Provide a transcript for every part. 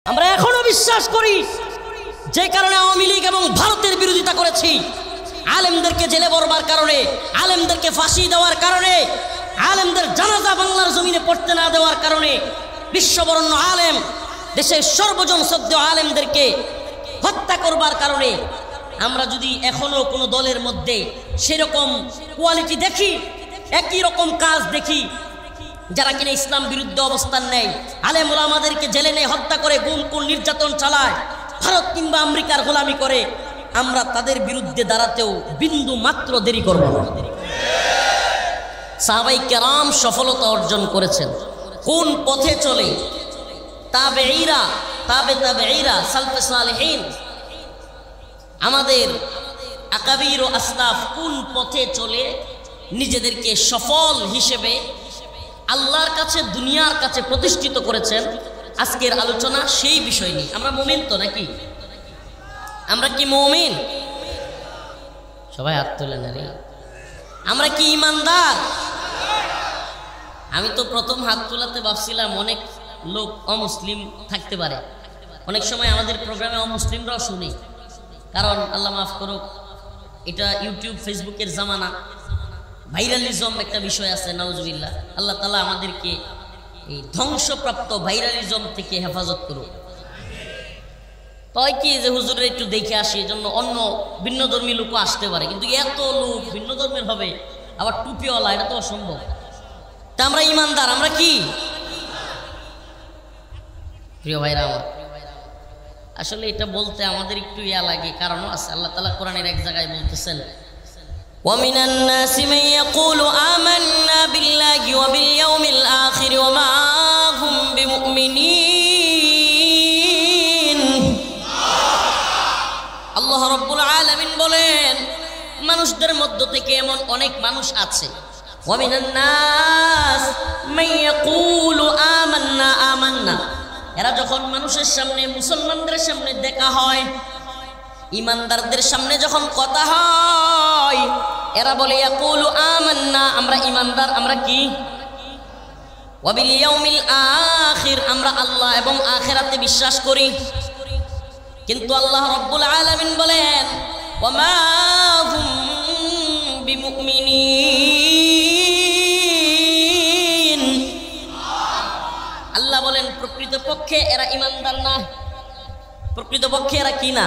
আমরা এখনো বিশ্বাস করি যে কারণে আওয়ামী লীগ এবং ভারতের বিরোধিতা করেছি, আলেমদেরকে জেলে ভরবার কারণে, আলেমদেরকে ফাঁসি দেওয়ার কারণে, আলেমদের জানাজা বাংলার জমিনে পড়তে না দেওয়ার কারণে, বিশ্ববরণ্য আলেম, দেশের সর্বজন শ্রদ্ধেয় আলেমদেরকে হত্যা করবার কারণে আমরা যদি এখনো কোনো দলের মধ্যে সেরকম কোয়ালিটি দেখি, একই রকম কাজ দেখি, যারা কিনা ইসলাম বিরুদ্ধে অবস্থান নেয়, আলেম ওলামাদেরকে জেলে নেয়, হত্যা করে, গুম খুন নির্যাতন চালায়, ভারত কিংবা আমেরিকার গোলামি করে, আমরা তাদের বিরুদ্ধে দাঁড়াতেও বিন্দু মাত্র দেরি করব না। সাহাবাই কেরাম সফলতা অর্জন করেছেন। কোন পথে চলে তাবেঈরা, তাবেঈরা, সালফে সালেহিন, আমাদের আকাবির ও আসলাফ কোন পথে চলে নিজেদেরকে সফল হিসেবে আল্লাহর কাছে, দুনিয়ার কাছে প্রতিষ্ঠিত করেছেন। আজকের আলোচনা সেই বিষয় নিয়ে। আমরা মুমিন তো নাকি? আমরা কি মুমিন? সবাই হাত তোলে না রে। আমরা কি ইমানদার? আমি তো প্রথম হাত তোলাতে ভাবছিলাম অনেক লোক অমুসলিম থাকতে পারে। অনেক সময় আমাদের প্রোগ্রামে অমুসলিমরাও শুনি, কারণ আল্লাহ মাফ করুক, এটা ইউটিউব ফেসবুকের জামানা, ভাইরালিজম একটা বিষয় আছে, নাউজুবিল্লাহ। আল্লাহ তাআলা আমাদেরকে এই ধ্বংসপ্রাপ্ত ভাইরালিজম থেকে হেফাজত করুক। তাই কি যে হুজুরের একটু দেখে আসি, এই জন্য অন্য ভিন্ন ধর্মী লোকও আসতে পারে, কিন্তু এত লোক ভিন্ন ধর্মের হবে আবার টুপিওয়ালা, এটা তো অসম্ভব। তা আমরা ইমানদার, আমরা কি? প্রিয় ভাইরা আমার, আসলে এটা বলতে আমাদের একটু ইয়া লাগে, কারণও আছে। আল্লাহ তাআলা কোরআনের এক জায়গায় বলতেছেন, وَمِنَ النَّاسِ مَن يَقُولُ آمَنَّا بِاللَّهِ وَبِالْيَوْمِ الْآخِرِ وَمَا هُمْ بِمُؤْمِنِينَ। আল্লাহ রাব্বুল আলামিন বলেন, মানুষদের মধ্য থেকে এমন অনেক মানুষ আছে, وَمِنَ النَّاسِ مَن يَقُولُ آمَنَّا آمَنَّا, এরা যখন মানুষের সামনে, মুসলমানদের সামনে দেখা হয়, ইমানদারদের সামনে যখন কথা হয়, এরা বলে ইয়াকুলু আমান্না, আমরা ইমানদার, আমরা কি? ওয়া বিল ইয়াউমিল আখির, আমরা আল্লাহ এবং আখিরাতে বিশ্বাস করি। কিন্তু আল্লাহ রাব্বুল আলামিন বলেন, ওয়া মা হুম বিমুমিনিন, আল্লাহ বলেন প্রকৃতপক্ষে এরা ইমানদার না। প্রকৃতপক্ষে এরা কি না?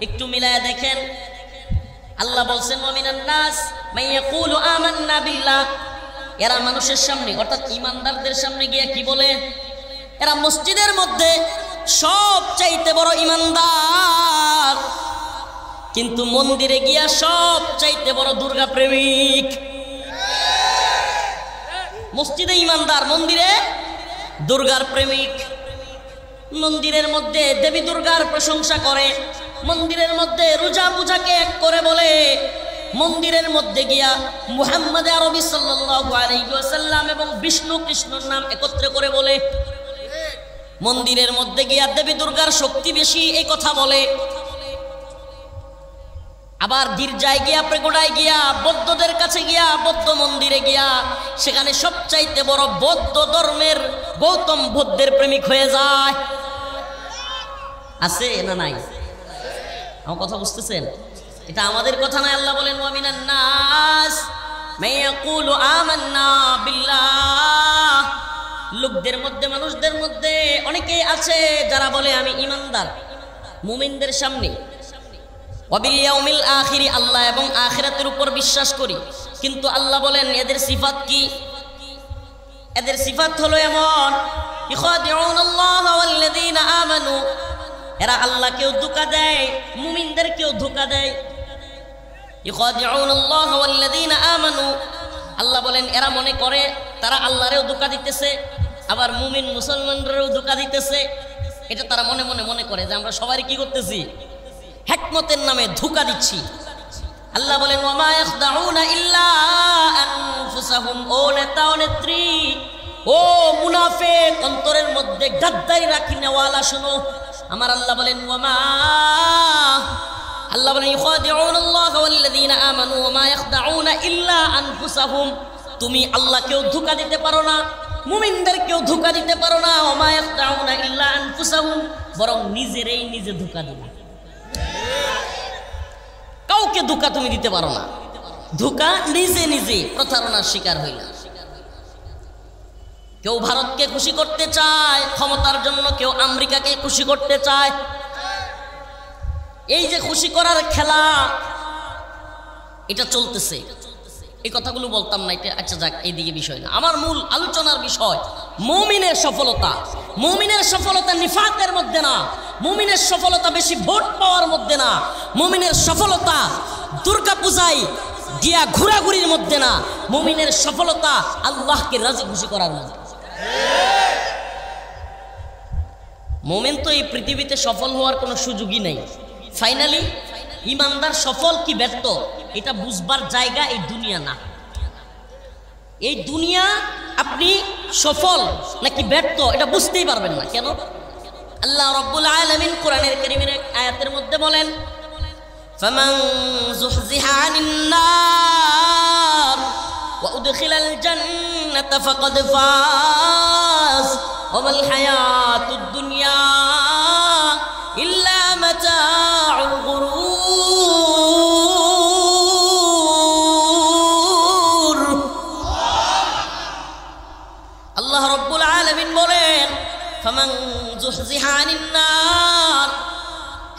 একটু মিলায়া দেখেন। আল্লাহ বলছেন ওয়ামিনান নাস মান ইয়াকুলু আমান্না বিল্লাহ, এরা মানুষের সামনে অর্থাৎ ইমানদারদের সামনে গিয়ে কি বলে? এরা মসজিদের মধ্যে সব চাইতে বড় ইমানদার, কিন্তু মন্দিরে গিয়া সব চাইতে বড় দুর্গা প্রেমিক। মসজিদে ইমানদার, মন্দিরে দুর্গার প্রেমিক। মন্দিরের মধ্যে দেবী দুর্গার প্রশংসা করে, মন্দিরের মধ্যে রোজা পূজাকে এক করে বলে, মন্দিরের মধ্যে গিয়া মুহাম্মদ আরবি সাল্লাল্লাহু আলাইহি ওয়াসাল্লাম এবং বিষ্ণু কৃষ্ণর নাম একত্রে করে বলে, মন্দিরের মধ্যে গিয়া দেবী দুর্গার শক্তি বেশি এই কথা বলে। আবার গির্জায় গিয়া, প্রেগোডায় গিয়া, বৌদ্ধদের কাছে গিয়া, বৌদ্ধ মন্দিরে গিয়া সেখানে সবচাইতে বড় বৌদ্ধ ধর্মের গৌতম বুদ্ধের প্রেমিক হয়ে যায়। আছে না নাই? আমার কথা বুঝতেছেন? এটা আমাদের কথা নয়। আল্লাহ বলেন ওয়ামিনান নাস মান ইয়াকুলু আমান্না বিল্লাহ, লোকদের মধ্যে, মানুষদের মধ্যে অনেকেই আছে যারা বলে আমি ইমানদার, মুমিনদের সামনে, ওয়া বিল ইয়াউমিল আখির, আল্লাহ এবং আখিরাতের উপর বিশ্বাস করি। কিন্তু আল্লাহ বলেন এদের সিফাত কি? এদের সিফাত হলো এমন, ইখাদিউনাল্লাহ ওয়াল্লাযীনা আমানু, এরা আল্লাহকেও ধোঁকা দেয়, মুমিনদেরকেও ধোঁকা দেয়। ইখাদিউনাল্লাহ ওয়াল্লাযীনা আমানু, আল্লাহ বলেন এরা মনে করে তারা আল্লাহরেও ধোঁকা দিতেছে, আবার মুমিন মুসলমানদেরও ধোঁকা দিতেছে। এটা তারা মনে মনে মনে করে যে আমরা সবাই কি করতেছি? হিকমতের নামে ধোঁকা দিচ্ছি। আল্লাহ বলেন ওয়া মা ইয়াখদাউনা ইল্লা আনফুসাহুম, ও নেতা ও নেত্রী, ও মুনাফিক, অন্তরের মধ্যে গাদ্দারি রাখি নেওয়ালা, শুনো। আমার আল্লাহ বলেন ওয়ামা, আল্লাহ বলেন ইখাদিউনাল্লাহ ওয়াল্লাযীনা আমানু ওয়া মা ইয়াখদাউনা ইল্লা আনফুসাহুম, তুমি আল্লাহকেও ধোঁকা দিতে পারো না, মুমিনদেরকেও ধোঁকা দিতে পারো না। ওমা ইয়াখদাউনা ইল্লা আনফুসাহুম, বরং নিজেরাই নিজে ধোঁকা দিবে। কাউকে ধোঁকা তুমি দিতে পারো না, ধোঁকা নিজে নিজে প্রতারণার শিকার হইলা। কেউ ভারতকে খুশি করতে চায় ক্ষমতার জন্য, কেউ আমেরিকাকে খুশি করতে চায়। এই যে খুশি করার খেলা, এটা চলতেছে। এই কথাগুলো বলতাম না, এটা আচ্ছা যাক, এইদিকে বিষয় না। আমার মূল আলোচনার বিষয় মুমিনের সফলতা। মুমিনের সফলতা নিফাকের মধ্যে না, মুমিনের সফলতা বেশি ভোট পাওয়ার মধ্যে না, মুমিনের সফলতা দুর্গা পূজায় গিয়া ঘোরাঘুরির মধ্যে না, মুমিনের সফলতা আল্লাহকে রাজি খুশি করার মধ্যে। মুমিন তো এই পৃথিবীতে সফল হওয়ার কোনো সুযোগই নেই। ফাইনালি ইমানদার সফল কি ব্যর্থ এটা বুঝবার জায়গা এই দুনিয়া না। এই দুনিয়া আপনি সফল নাকি ব্যর্থ এটা বুঝতেই পারবেন না। কেন? আল্লাহ রাব্বুল আলামিন কোরআনের কারীমের এক আয়াতের মধ্যে বলেন, ফামান যুহজিহা আনিন নার ওয়া উদখিলাল জান্নাতা ফাকাদ ফাজ ওয়া মাল হায়াতুদ দুনিয়া ইল্লা মাতাউল গুরুর। আল্লাহ রাব্বুল আলামিন বলেন, ফামান যুহজিহা আনিন নার,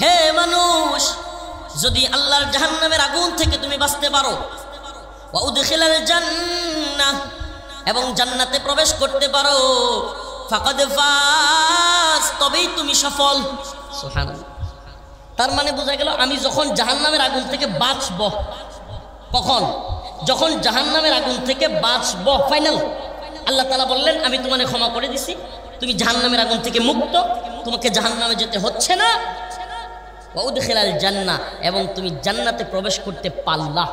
হে মানুষ, যদি আল্লাহর জাহান্নামের আগুন থেকে তুমি বাঁচতে পারো, ওয়া উদখিলাল জান্নাহ, এবং জান্নাতে প্রবেশ করতে পারো, ফাকাদ ফাজ, তবেই তুমি সফল। সুবহানাল্লাহ। তার মানে বোঝা গেল আমি যখন জাহান্নামের আগুন থেকে বাঁচব, কখন? যখন জাহান্নামের আগুন থেকে বাঁচব ফাইনাল, আল্লাহ তাআলা বললেন আমি তোমাকে ক্ষমা করে দিছি, তুমি জাহান্নামের আগুন থেকে মুক্ত, তোমাকে জাহান্নামে যেতে হচ্ছে না। ওয়া উদখিলাল জান্নাহ, এবং তুমি জান্নাতে প্রবেশ করতে পারলা,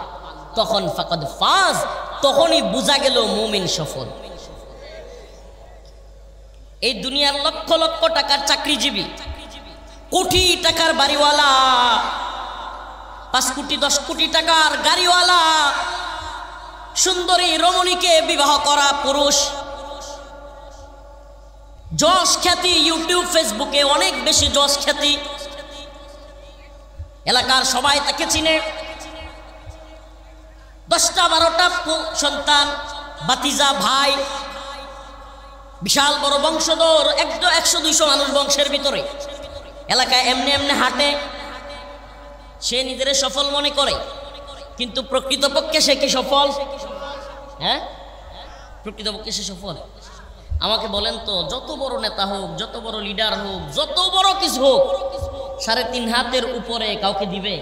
তখন ফাকাদ ফাজ, তখনই বোঝা গেল মুমিন সফল। এই দুনিয়ার লক্ষ লক্ষ টাকার চাকরিজীবী, কোটি টাকার বাড়িওয়ালা, 5 কোটি 10 কোটি টাকার গাড়িওয়ালা, সুন্দরী রমণীকে বিবাহ করা পুরুষ, যশ খ্যাতি, ইউটিউব ফেসবুকে অনেক বেশি যশ খ্যাতি, এলাকার সবাই তাকে চিনে, 10টা 12টা সন্তান, বাতিজা, ভাই, বিশাল বড় বংশধর, 100-200 মানুষ বংশের ভিতরে, এলাকায় এমনি এমনি হাঁটে, সে নিজের সফল মনে করে, কিন্তু প্রকৃতপক্ষে সে কি সফল? হ্যাঁ, প্রকৃতপক্ষে সে সফল? আমাকে বলেন তো, যত বড় নেতা হোক, যত বড় লিডার হোক, যত বড় কিছু হোক, 3.5 হাতের উপরে কাউকে দিবে?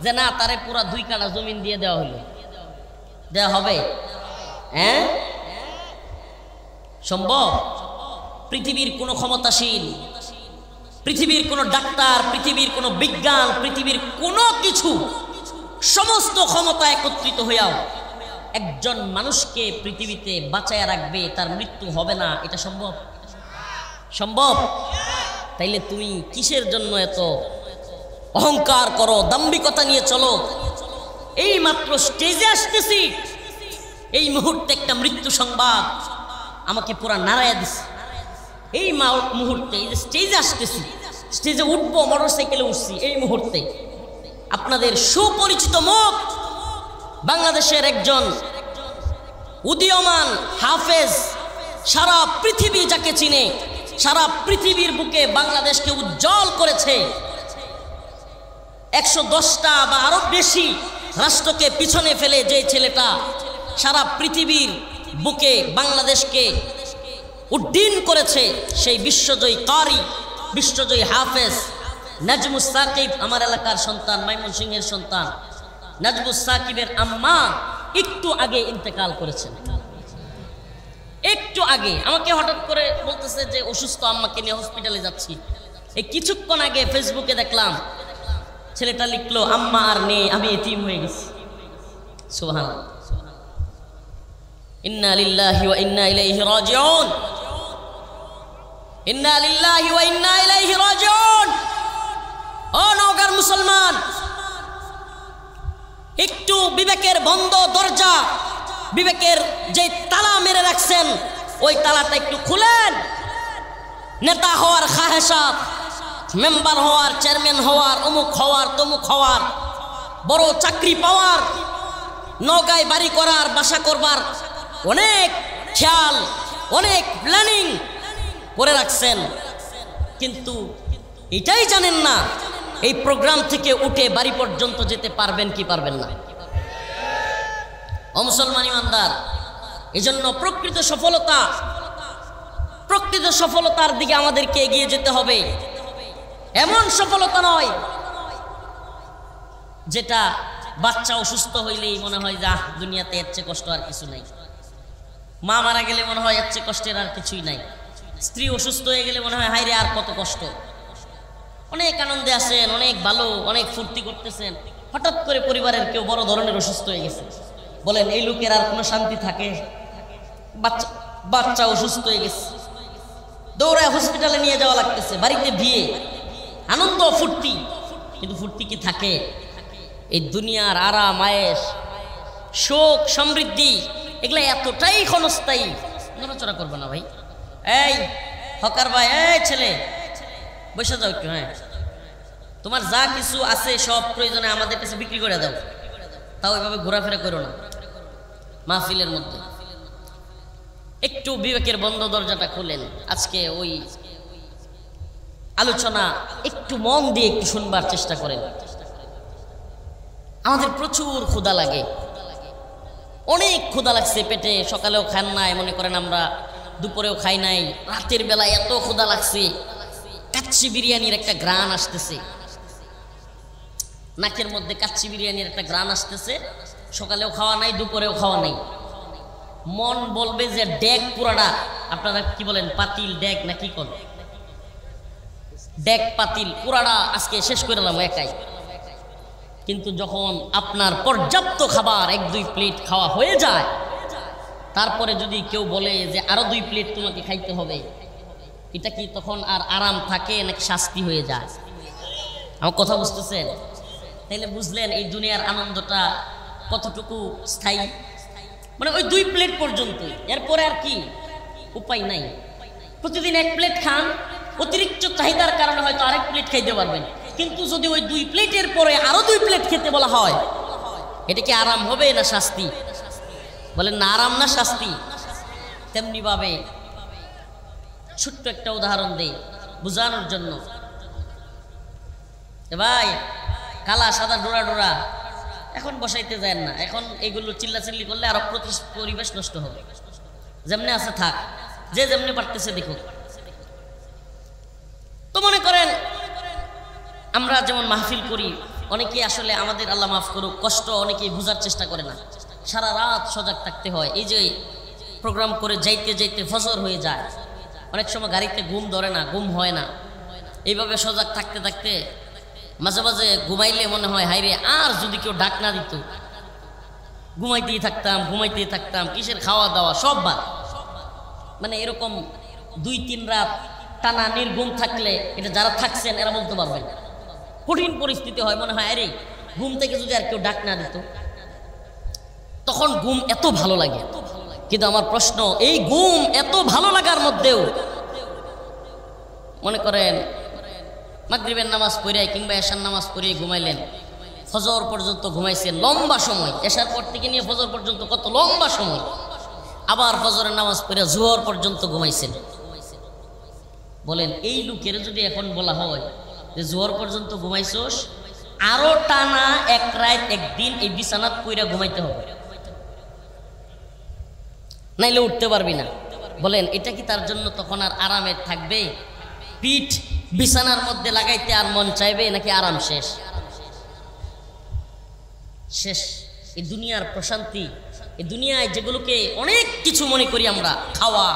যে না, তারে পুরা 2 কাঠা জমিন দিয়ে দেওয়া হলো, দেওয়া হবে? হ্যাঁ, সম্ভব? পৃথিবীর কোনো ক্ষমতাশীল, পৃথিবীর কোনো ডাক্তার, পৃথিবীর কোনো বিজ্ঞান, পৃথিবীর কোনো কিছু, সমস্ত ক্ষমতা একত্রিত হইয়াও একজন মানুষকে পৃথিবীতে বাঁচায় রাখবে, তার মৃত্যু হবে না, এটা সম্ভব? সম্ভব? তাইলে তুমি কিসের জন্য এত অহংকার করো, দাম্ভিকতা নিয়ে চলো? এই মাত্র স্টেজে আসতেছি, এই মুহূর্তে একটা মৃত্যু সংবাদ আমাকে পুরা নাড়াইয়া দিছে। এই মুহূর্তে, এই যে স্টেজে আসতেছি, স্টেজে উঠবো, মোটরসাইকেলে উঠছি, এই মুহূর্তে আপনাদের সুপরিচিত মুখ, বাংলাদেশের একজন উদীয়মান হাফেজ, সারা পৃথিবী যাকে চিনে, সারা পৃথিবীর বুকে বাংলাদেশকে উজ্জ্বল করেছে, 110টা বা আরো বেশি রাষ্ট্রকে পিছনে ফেলে যে ছেলেটা সারা পৃথিবীর বুকে বাংলাদেশকে উড্ডীন করেছে, সেই বিশ্বজয়ী কারি, বিশ্বজয়ী হাফেজ নাজমুস সাকিব, আমার এলাকার সন্তান, ময়মনসিংহের সন্তান, নাজমুস সাকিবের আম্মা একটু আগে ইন্তেকাল করেছেন। একটু আগে আমাকে হঠাৎ করে বলতেছে যে অসুস্থ আম্মাকে নিয়ে হসপিটালে যাচ্ছি। এই কিছুক্ষণ আগে ফেসবুকে দেখলাম ছেলেটা লিখলো, আম্মা আর নেই, আমি এতিম হয়ে গেছি। সুবহানাল্লাহ। ইন্না লিল্লাহি ওয়া ইন্না ইলাইহি রাজিউন, ইন্না লিল্লাহি ওয়া ইন্না ইলাইহি রাজিউন। ও নওগাঁর মুসলমান, একটু বিবেকের বন্ধ দরজা, বিবেকের যে তালা মেরে রাখছেন, ওই তালাটা একটু খুলেন। নেতা হওয়ার খাহেসাত, মেম্বার হওয়ার, চেয়ারম্যান হওয়ার, অমুক হওয়ার, তমুক হওয়ার, বড় চাকরি পাওয়ার, নৌকায় বাড়ি করার, বাসা করবার অনেক খেয়াল, অনেক প্ল্যানিং করে রাখছেন, কিন্তু এটাই জানেন না এই প্রোগ্রাম থেকে উঠে বাড়ি পর্যন্ত যেতে পারবেন কি পারবেন না। ও মুসলমান ইমানদার, এজন্য প্রকৃত সফলতার দিকে আমাদেরকে এগিয়ে যেতে হবে। এমন সফলতা নয় যেটা বাচ্চা অসুস্থ হইলেই মনে হয় যে দুনিয়াতে এর চেয়ে কষ্ট আর কিছু নাই, মা মারা গেলে মনে হয় এর চেয়ে কষ্টের আর কিছুই নাই, স্ত্রী অসুস্থ হয়ে গেলে মনে হয় হায় রে আর কত কষ্ট। অনেক আনন্দে আছেন, অনেক ভালো, অনেক ফুর্তি করতেছেন, হঠাৎ করে পরিবারের কেউ বড় ধরনের অসুস্থ হয়ে গেছে, বলেন এই লোকের আর কোনো শান্তি থাকে? বাচ্চা অসুস্থ হয়ে গেছে, দৌড়ায় হসপিটালে নিয়ে যাওয়া লাগতেছে, বাড়িতে বিয়ে, আনন্দ ফুর্তি, কিন্তু ফুর্তি কি থাকে? এই দুনিয়ার আরাম আয়েশ, শোক, সমৃদ্ধি এগুলা এতটাই ক্ষণস্থায়ী। নড়াচড়া করবো না ভাই, এই হকার ভাই, এই ছেলে বসে যাও একটু। হ্যাঁ, তোমার যা কিছু আছে সব প্রয়োজনে আমাদের কাছে বিক্রি করে দাও, তাও এভাবে ঘোরাফেরা করো না মাহফিলের মধ্যে। একটু বিবেকের বন্ধ দরজাটা খুলেন। আজকে ওই আলোচনা একটু মন দিয়ে একটু শুনবার চেষ্টা করেন। আমাদের প্রচুর ক্ষুধা লাগে, অনেক ক্ষুধা লাগছে পেটে, সকালেও খান নাই, মনে করেন আমরা দুপুরেও খাই নাই, রাতের বেলায় এত ক্ষুধা লাগছে, কাচ্চি বিরিয়ানির একটা গ্রান আসতেছে, নাকের মধ্যে কাচ্চি বিরিয়ানির একটা গ্রান আসতেছে, সকালেও খাওয়া নাই, দুপুরেও খাওয়া নাই। মন বলবে যে ডেক পুরাটা, আপনারা কি বলেন, পাতিল ডেক না কি করেন, ডেক পাতিল পুরাটা আজকে শেষ করে দিলাম একাই। কিন্তু যখন আপনার পর্যাপ্ত খাবার 1-2 প্লেট খাওয়া হয়ে যায়, তারপরে যদি কেউ বলে যে আরো 2 প্লেট তোমাকে খাইতে হবে, এটা কি তখন আর আরাম থাকে নাকি শাস্তি হয়ে যায়? আমার কথা বুঝতেছেন? তাইলে বুঝলেন এই দুনিয়ার আনন্দটা কতটুকু স্থায়ী। মানে ওই 2 প্লেট পর্যন্তই, এরপরে আর কি উপায় নাই। প্রতিদিন 1 প্লেট খান, অতিরিক্ত চাহিদার কারণে হয়তো আরেক প্লেট খাইতে পারবেন, কিন্তু যদি ওই 2 প্লেটের পরে আরো 2 প্লেট খেতে বলা হয়, এটা কি আরাম হবে না শাস্তি? বলেন না, আরাম না শাস্তি? তেমনি ভাবে ছোট্ট একটা উদাহরণ দেই বোঝানোর জন্য। ভাই কালা সাদা ডোরা ডোরা এখন বসাইতে যায় না, এখন এগুলো চিল্লাচিল্লি করলে আরো পরিবেশ নষ্ট হবে। যেমনি আছে থাক, যে যেমনি পারতেছে দেখুক। তো মনে করেন আমরা যেমন মাহফিল করি, অনেকেই আসলে আমাদের আল্লাহ মাফ করুক কষ্ট অনেকেই বোঝার চেষ্টা করে না, সারা রাত সজাগ থাকতে হয়। এই যে প্রোগ্রাম করে যাইতে যাইতে ফজর হয়ে যায়, অনেক সময় গাড়িতে ঘুম ধরে না, ঘুম হয় না, এইভাবে সজাগ থাকতে থাকতে মাঝে মাঝে ঘুমাইলে মনে হয় হাইরে আর যদি কেউ ডাক না দিত, ঘুমাইতেই থাকতাম, কিসের খাওয়া দাওয়া সব বাদ। মানে এরকম 2-3 রাত টানা নির্ঘুম থাকলে, এটা যারা থাকছেন এরা বলতে পারবেন, কঠিন পরিস্থিতি হয়, মনে হয় আরে ঘুম থেকে যদি আর কেউ ডাক না দিত, তখন ঘুম এত ভালো লাগে। কিন্তু আমার প্রশ্ন, এই ঘুম এত ভালো লাগার মধ্যেও মনে করেন মাগরিবের নামাজ পড়ে কিংবা এশার নামাজ পড়ে ঘুমাইলেন, ফজর পর্যন্ত ঘুমাইছেন লম্বা সময়, এশার পর থেকে নিয়ে ফজর পর্যন্ত কত লম্বা সময়, আবার ফজরের নামাজ পড়ে জোহর পর্যন্ত ঘুমাইছেন। বলেন এই লোকের যদি এখন বলা হয় যে জোহর পর্যন্ত ঘুমাইছোস, আরো টানা 1 রাত 1 দিন এই বিছানাত পইরা ঘুমাইতে হবে, নাইলে উঠতে পারবি না। বলেন এটা কি তার জন্য তখন আর আরামে থাকবে? পিঠ বিছানার মধ্যে লাগাইতে আর মন চাইবে নাকি আরাম শেষ? শেষ। এই দুনিয়ার প্রশান্তি, এই দুনিয়ায় যেগুলোকে অনেক কিছু মনে করি আমরা, খাওয়া,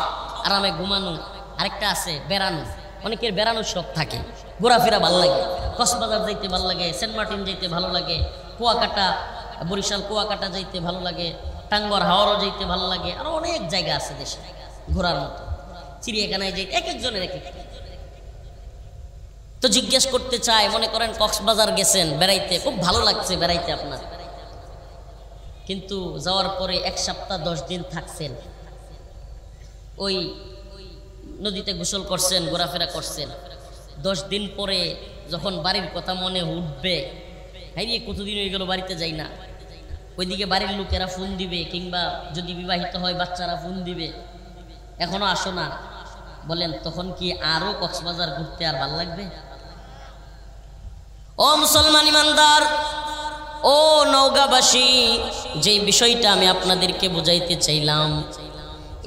আরামে ঘুমানো, আরেকটা আছে বেড়ানো। অনেকের বেড়ানোর শখ থাকে, ঘোরাফেরা ভালো লাগে, কক্সবাজার যাইতে ভালো লাগে, সেন্ট মার্টিন যাইতে ভালো লাগে, কুয়াকাটা, বরিশাল কুয়াকাটা যাইতে ভালো লাগে, টাঙ্গর হাওড়ও যাইতে ভালো লাগে, আরো অনেক জায়গা আছে দেশে ঘোরার মতো, চিড়িয়াখানায় যাইতে এক একজনের এক এক। তো জিজ্ঞেস করতে চাই, মনে করেন কক্সবাজার গেছেন বেড়াইতে, খুব ভালো লাগছে বেড়াইতে আপনার, কিন্তু যাওয়ার পরে 1 সপ্তাহ 10 দিন থাকছেন, ওই নদীতে গোসল করছেন, ঘোরাফেরা করছেন। 10 দিন পরে যখন বাড়ির কথা মনে উঠবে, হ্যাঁ কতদিন হয়ে গেল বাড়িতে যাই না, ওইদিকে বাড়ির লোকেরা ফোন দিবে, কিংবা যদি বিবাহিত হয় বাচ্চারা ফোন দিবে, এখনো আসো না, বলেন তখন কি আরো কক্সবাজার ঘুরতে আর ভাল লাগবে? ও মুসলমান ইমানদার, ও নওগাঁবাসী, যে বিষয়টা আমি আপনাদেরকে বুঝাইতে চাইলাম,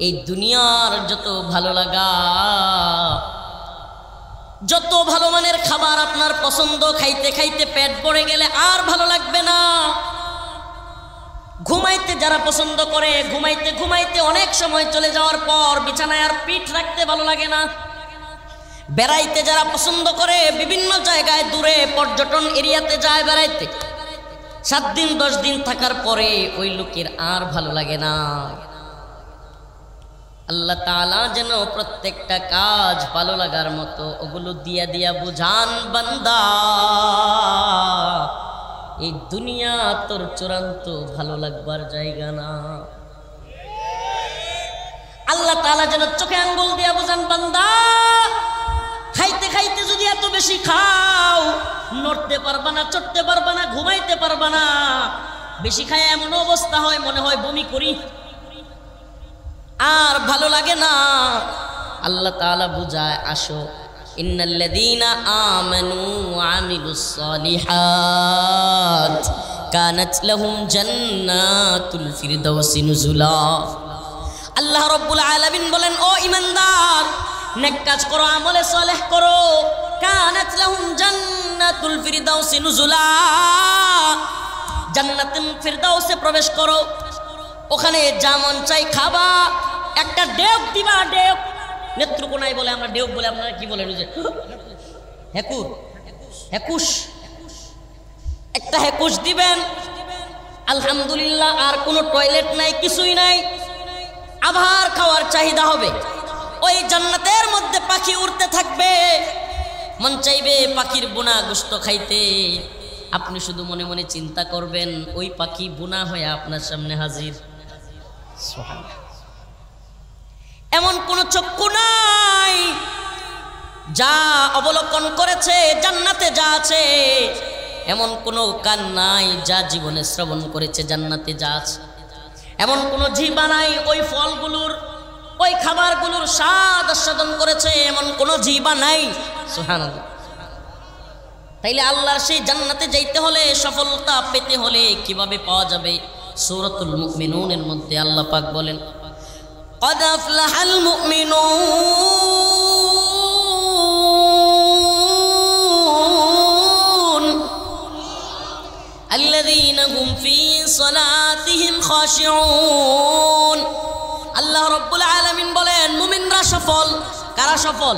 এই দুনিয়ার যত ভালো লাগা, যত ভালো মানের খাবার আপনার পছন্দ, খাইতে খাইতে পেট ভরে গেলে আর ভালো লাগবে না। ঘুমাইতে যারা পছন্দ করে, ঘুমাইতে ঘুমাইতে অনেক সময় চলে যাওয়ার পর বিছানায় আর পিঠ রাখতে ভালো লাগে না। বেড়াইতে যারা পছন্দ করে, বিভিন্ন জায়গায় দূরে পর্যটন এরিয়াতে যায় বেড়াইতে, 7 দিন 10 দিন থাকার পরে ওই লোকের আর ভালো লাগে না। আল্লাহ তাআলা যেন প্রত্যেকটা কাজ ভালো লাগার মতো ওগুলো দিয়া দিয়া বুঝান, বান্দা এই দুনিয়া তোর চূড়ান্ত ভালো লাগবার জায়গা না। আল্লাহ তাআলা যেন চোখে আঙ্গুল দিয়া বুঝান, বান্দা খাইতে খাইতে যদি এত বেশি খাও, নড়তে পারবা না, চড়তে পারবা না, ঘুমাইতে পারবা না, বেশি খায় এমন অবস্থা হয় মনে হয় বমি করি, আর ভালো লাগে না। আল্লাহ তাআলা বুঝায়, আসো, ইন্নাল্লাযীনা আমানু ওয়া আমিলুস সালিহাত কানাত লাহুম জান্নাতুল ফিরদাউসি নুজুলা। আল্লাহ রাব্বুল আলামিন বলেন, ও ঈমানদার, নেক কাজ করো, আমলে সালেহ করো, কানাত লাহুম জান্নাতুল ফিরদাউসি নুজুলা, জান্নাতুল ফিরদাউসে প্রবেশ করো, ওখানে যা মন চাই খাবা, একটা ডেক দিবা, ডেক নেত্রকোনায় বলে, আমরা ডেক বলে, আপনারা কি বলেন? হেকুর, হেকুশ, একটা হেকুশ দিবেন, আলহামদুলিল্লাহ, আর কোনো টয়লেট নাই, কিছুই নাই, আবার খাওয়ার চাহিদা হবে। ওই জান্নাতের মধ্যে পাখি উড়তে থাকবে, মন চাইবে পাখির বোনা গোশত খাইতে, আপনি শুধু মনে মনে চিন্তা করবেন, ওই পাখি বোনা হয়ে আপনার সামনে হাজির। এমন কোন চক্ষু নাই যা অবলোকন করেছে জান্নাতে যা আছে, এমন কোন কান নাই যা জীবনে শ্রবণ করেছে জান্নাতে যা আছে, এমন কোন জিহ্বা নাই ওই ফলগুলোর, ওই খাবারগুলোর স্বাদ আস্বাদন করেছে, এমন কোন জিহ্বা নাই। সুবহানাল্লাহ। তাইলে আল্লাহর সেই জান্নাতে যাইতে হলে, সফলতা পেতে হলে কিভাবে পাওয়া যাবে? সূরাতুল মুমিনুনের মধ্যে আল্লাহ পাক বলেন, قد أفلح المؤمنون الذين هم في صلاتهم خاشعون। আল্লাহ রাব্বুল আলামিন বলেন, মুমিনরা সফল। কারা সফল?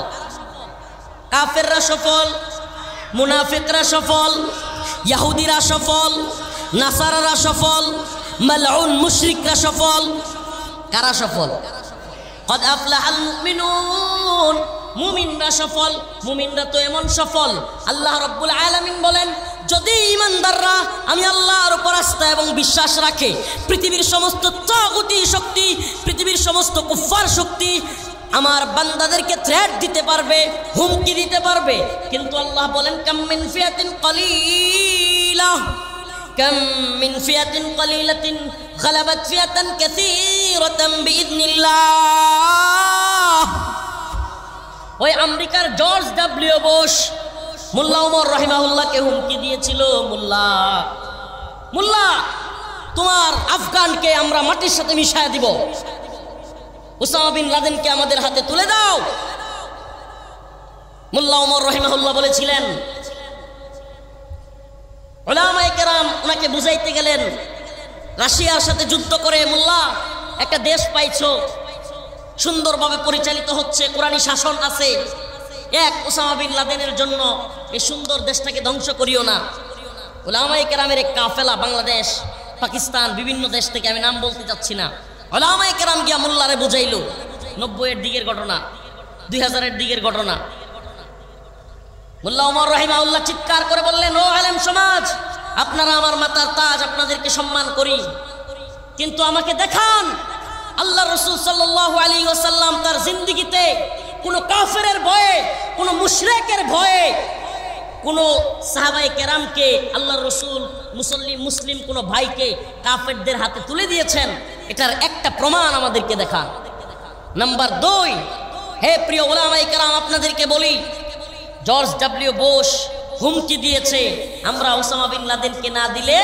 কাফেররা সফল, মুনাফিকরা সফল, ইহুদিরা সফল, নাসারারা সফল, মালউন মুশরিকরা সফল। কারা সফল? কদ আফলাহাল মুমিনুন, মুমিনরা সফল। মুমিনরা তো এমন সফল, আল্লাহ রাব্বুল আলামিন বলেন, যদি ঈমানদাররা আমি আল্লাহর উপর আস্থা এবং বিশ্বাস রাখে, পৃথিবীর সমস্ত তাগুতি শক্তি, পৃথিবীর সমস্ত কুফফার শক্তি আমার বান্দাদেরকে থ্রেট দিতে পারবে, হুমকি দিতে পারবে, কিন্তু আল্লাহ বলেন, কাম মিন ফিয়াতিন কলিলা, কাম মিন ফিয়াতিন কলিলাতিন গালাবাত ফিয়াতান কাসীরাতান বিইذনিল্লাহ। ওই আমেরিকার জর্জ ডব্লিউ বুশ মোল্লা ওমর রাহিমাহুল্লাহকে হুমকি দিয়েছিল, মোল্লা তোমার আফগানকে আমরা মাটির সাথে মিশায়া দিব, উসামা বিন লাদেনকে আমাদের হাতে তুলে দাও। মোল্লা ওমর রাহিমাহুল্লাহ বলেছিলেন, উলামায়ে কেরাম ওনাকে বুঝাইতে গেলেন, রাশিয়ার সাথে যুদ্ধ করে মোল্লা একটা দেশ পাইছো, সুন্দরভাবে পরিচালিত হচ্ছে, কোরআনী শাসন আছে, এক উসামা বিন লাদেনের জন্য এই সুন্দর দেশটাকে ধ্বংস করিও না। উলামায়ে কেরামের এক কাফেলা বাংলাদেশ, পাকিস্তান, বিভিন্ন দেশ থেকে, আমি নাম বলতে চাচ্ছি না, উলামায়ে কেরাম গিয়া মোল্লারে বুঝাইলো। 90-এর দিকের ঘটনা, 2000-এর দিকের ঘটনা। মোল্লা ওমর রাহিমাহুল্লাহ চিৎকার করে বললেন, ও আলেম সমাজ, আপনারা আমার মাথার তাজ, আপনাদেরকে সম্মান করি, কিন্তু আমাকে দেখান আল্লাহ রাসূল সাল্লাল্লাহু আলাইহি ওয়াসাল্লাম তার জিন্দেগিতে কোনো কাফেরের ভয়ে, কোনো মুশরিকের ভয়ে, কোনো সাহাবায়ে কেরামকে আল্লাহ রাসূল মুসলিম কোনো ভাইকে কাফেরদের হাতে তুলে দিয়েছেন, এটার একটা প্রমাণ আমাদেরকে দেখান। নাম্বার 2, হে প্রিয় ওলামায়ে কেরাম, আপনাদেরকে বলি, জর্জ ডব্লিউ বুশ হুমকি দিয়েছে, আমরা ওসামা বিন লাদেনকে না দিলে,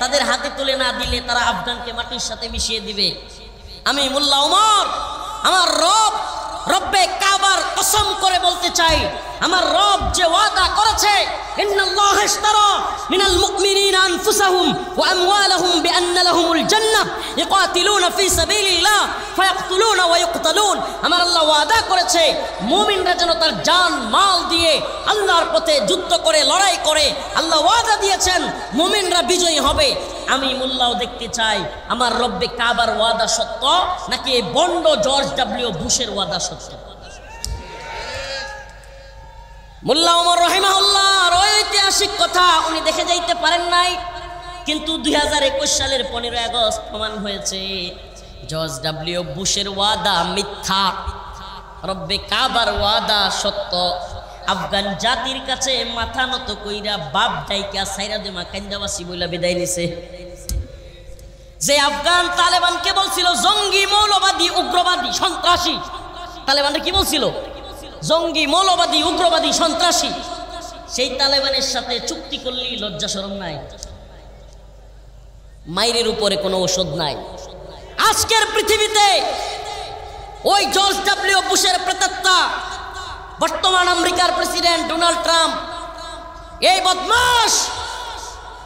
তাদের হাতে তুলে না দিলে তারা আফগানকে মাটির সাথে মিশিয়ে দিবে। আমি মোল্লা ওমর আমার রব্বে কাবার কসম করে বলতে চাই, আমার রব যে ওয়াদা করেছে, ইন্নাল্লাহা ইশতারা মিনাল মুমিনিনা আনফুসাহুম ওয়া আমওয়ালাহুম বিআন্না লাহুমুল জান্নাহ ইয়াকাতিলুনা ফি সাবিলিল্লাহ ফায়াকতুলুনা ওয়া ইউকতালুন। আমার আল্লাহ ওয়াদা করেছে মুমিনরা যেন তার জান মাল দিয়ে আল্লাহর পথে যুদ্ধ করে, লড়াই করে। আল্লাহ ওয়াদা দিয়েছেন মুমিনরা বিজয়ী হবে। আমি মোল্লাও দেখতে চাই আমার রব্বে কাবার ওয়াদা সত্য নাকি এই বন্ড জর্জ ডব্লিউ বুশের ওয়াদা সত্য। মোল্লা ওমর রাহিমাহুল্লাহর ঐতিহাসিক কথা উনি দেখে যাইতে পারেন নাই, কিন্তু 2021 সালের 15 আগস্ট প্রমাণ হয়েছে জর্জ ডব্লিউ বুশের ওয়াদা মিথ্যা, রব্বে কাবার ওয়াদা সত্য। আফগান জাতির কাছে মাথা নত কইরা বাপ ডাইকা সাইরা দেমা কান্দাবাসী বইলা বিদায় নিছে। যে আফগান তালেবানকে বলছিল জঙ্গি, মৌলবাদী, উগ্রবাদী, সন্ত্রাসী, তালেবানরা কি বলছিল? জঙ্গি, মৌলবাদী, উগ্রবাদী, সন্ত্রাসী। সেই তালেবানের সাথে চুক্তি করলেই লজ্জা শরম নাই, মাইরের উপরে কোনো ওষুধ নাই। আজকের পৃথিবীতে ওই জর্জ ডব্লিউ বুশের প্রেতাত্মা বর্তমান আমেরিকার প্রেসিডেন্ট ডোনাল্ড ট্রাম্প, এই বদমাশ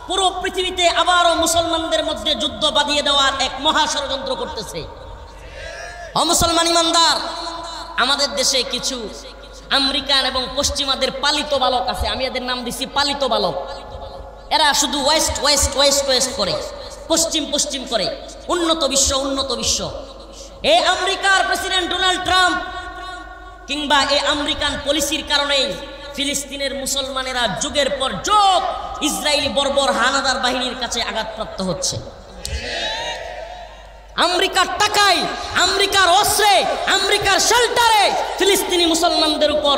পুরো পৃথিবীতে আবারও মুসলমানদের মধ্যে যুদ্ধ বাঁধিয়ে দেওয়ার এক মহা ষড়যন্ত্র করতেছে। অমুসলমান ইমানদার, আমাদের দেশে কিছু আমেরিকান এবং পশ্চিমাদের পালিত বালক আছে, আমি এদের নাম দিছি পালিত বালক। এরা শুধু ওয়েস্ট ওয়েস্ট ওয়েস্ট ওয়েস্ট করে, পশ্চিম পশ্চিম করে, উন্নত বিশ্ব উন্নত বিশ্ব। এই আমেরিকার প্রেসিডেন্ট ডোনাল্ড ট্রাম্প কিংবা এই আমেরিকান পলিসির কারণেই ফিলিস্তিনের মুসলমানেরা যুগের পর যুগ ইসরায়েলি বর্বর হানাদার বাহিনীর কাছে আঘাতপ্রাপ্ত হচ্ছে। আমেরিকার টাকায়, আমেরিকার অস্ত্রে, আমেরিকার শেল্টারে ফিলিস্তিনি মুসলমানদের উপর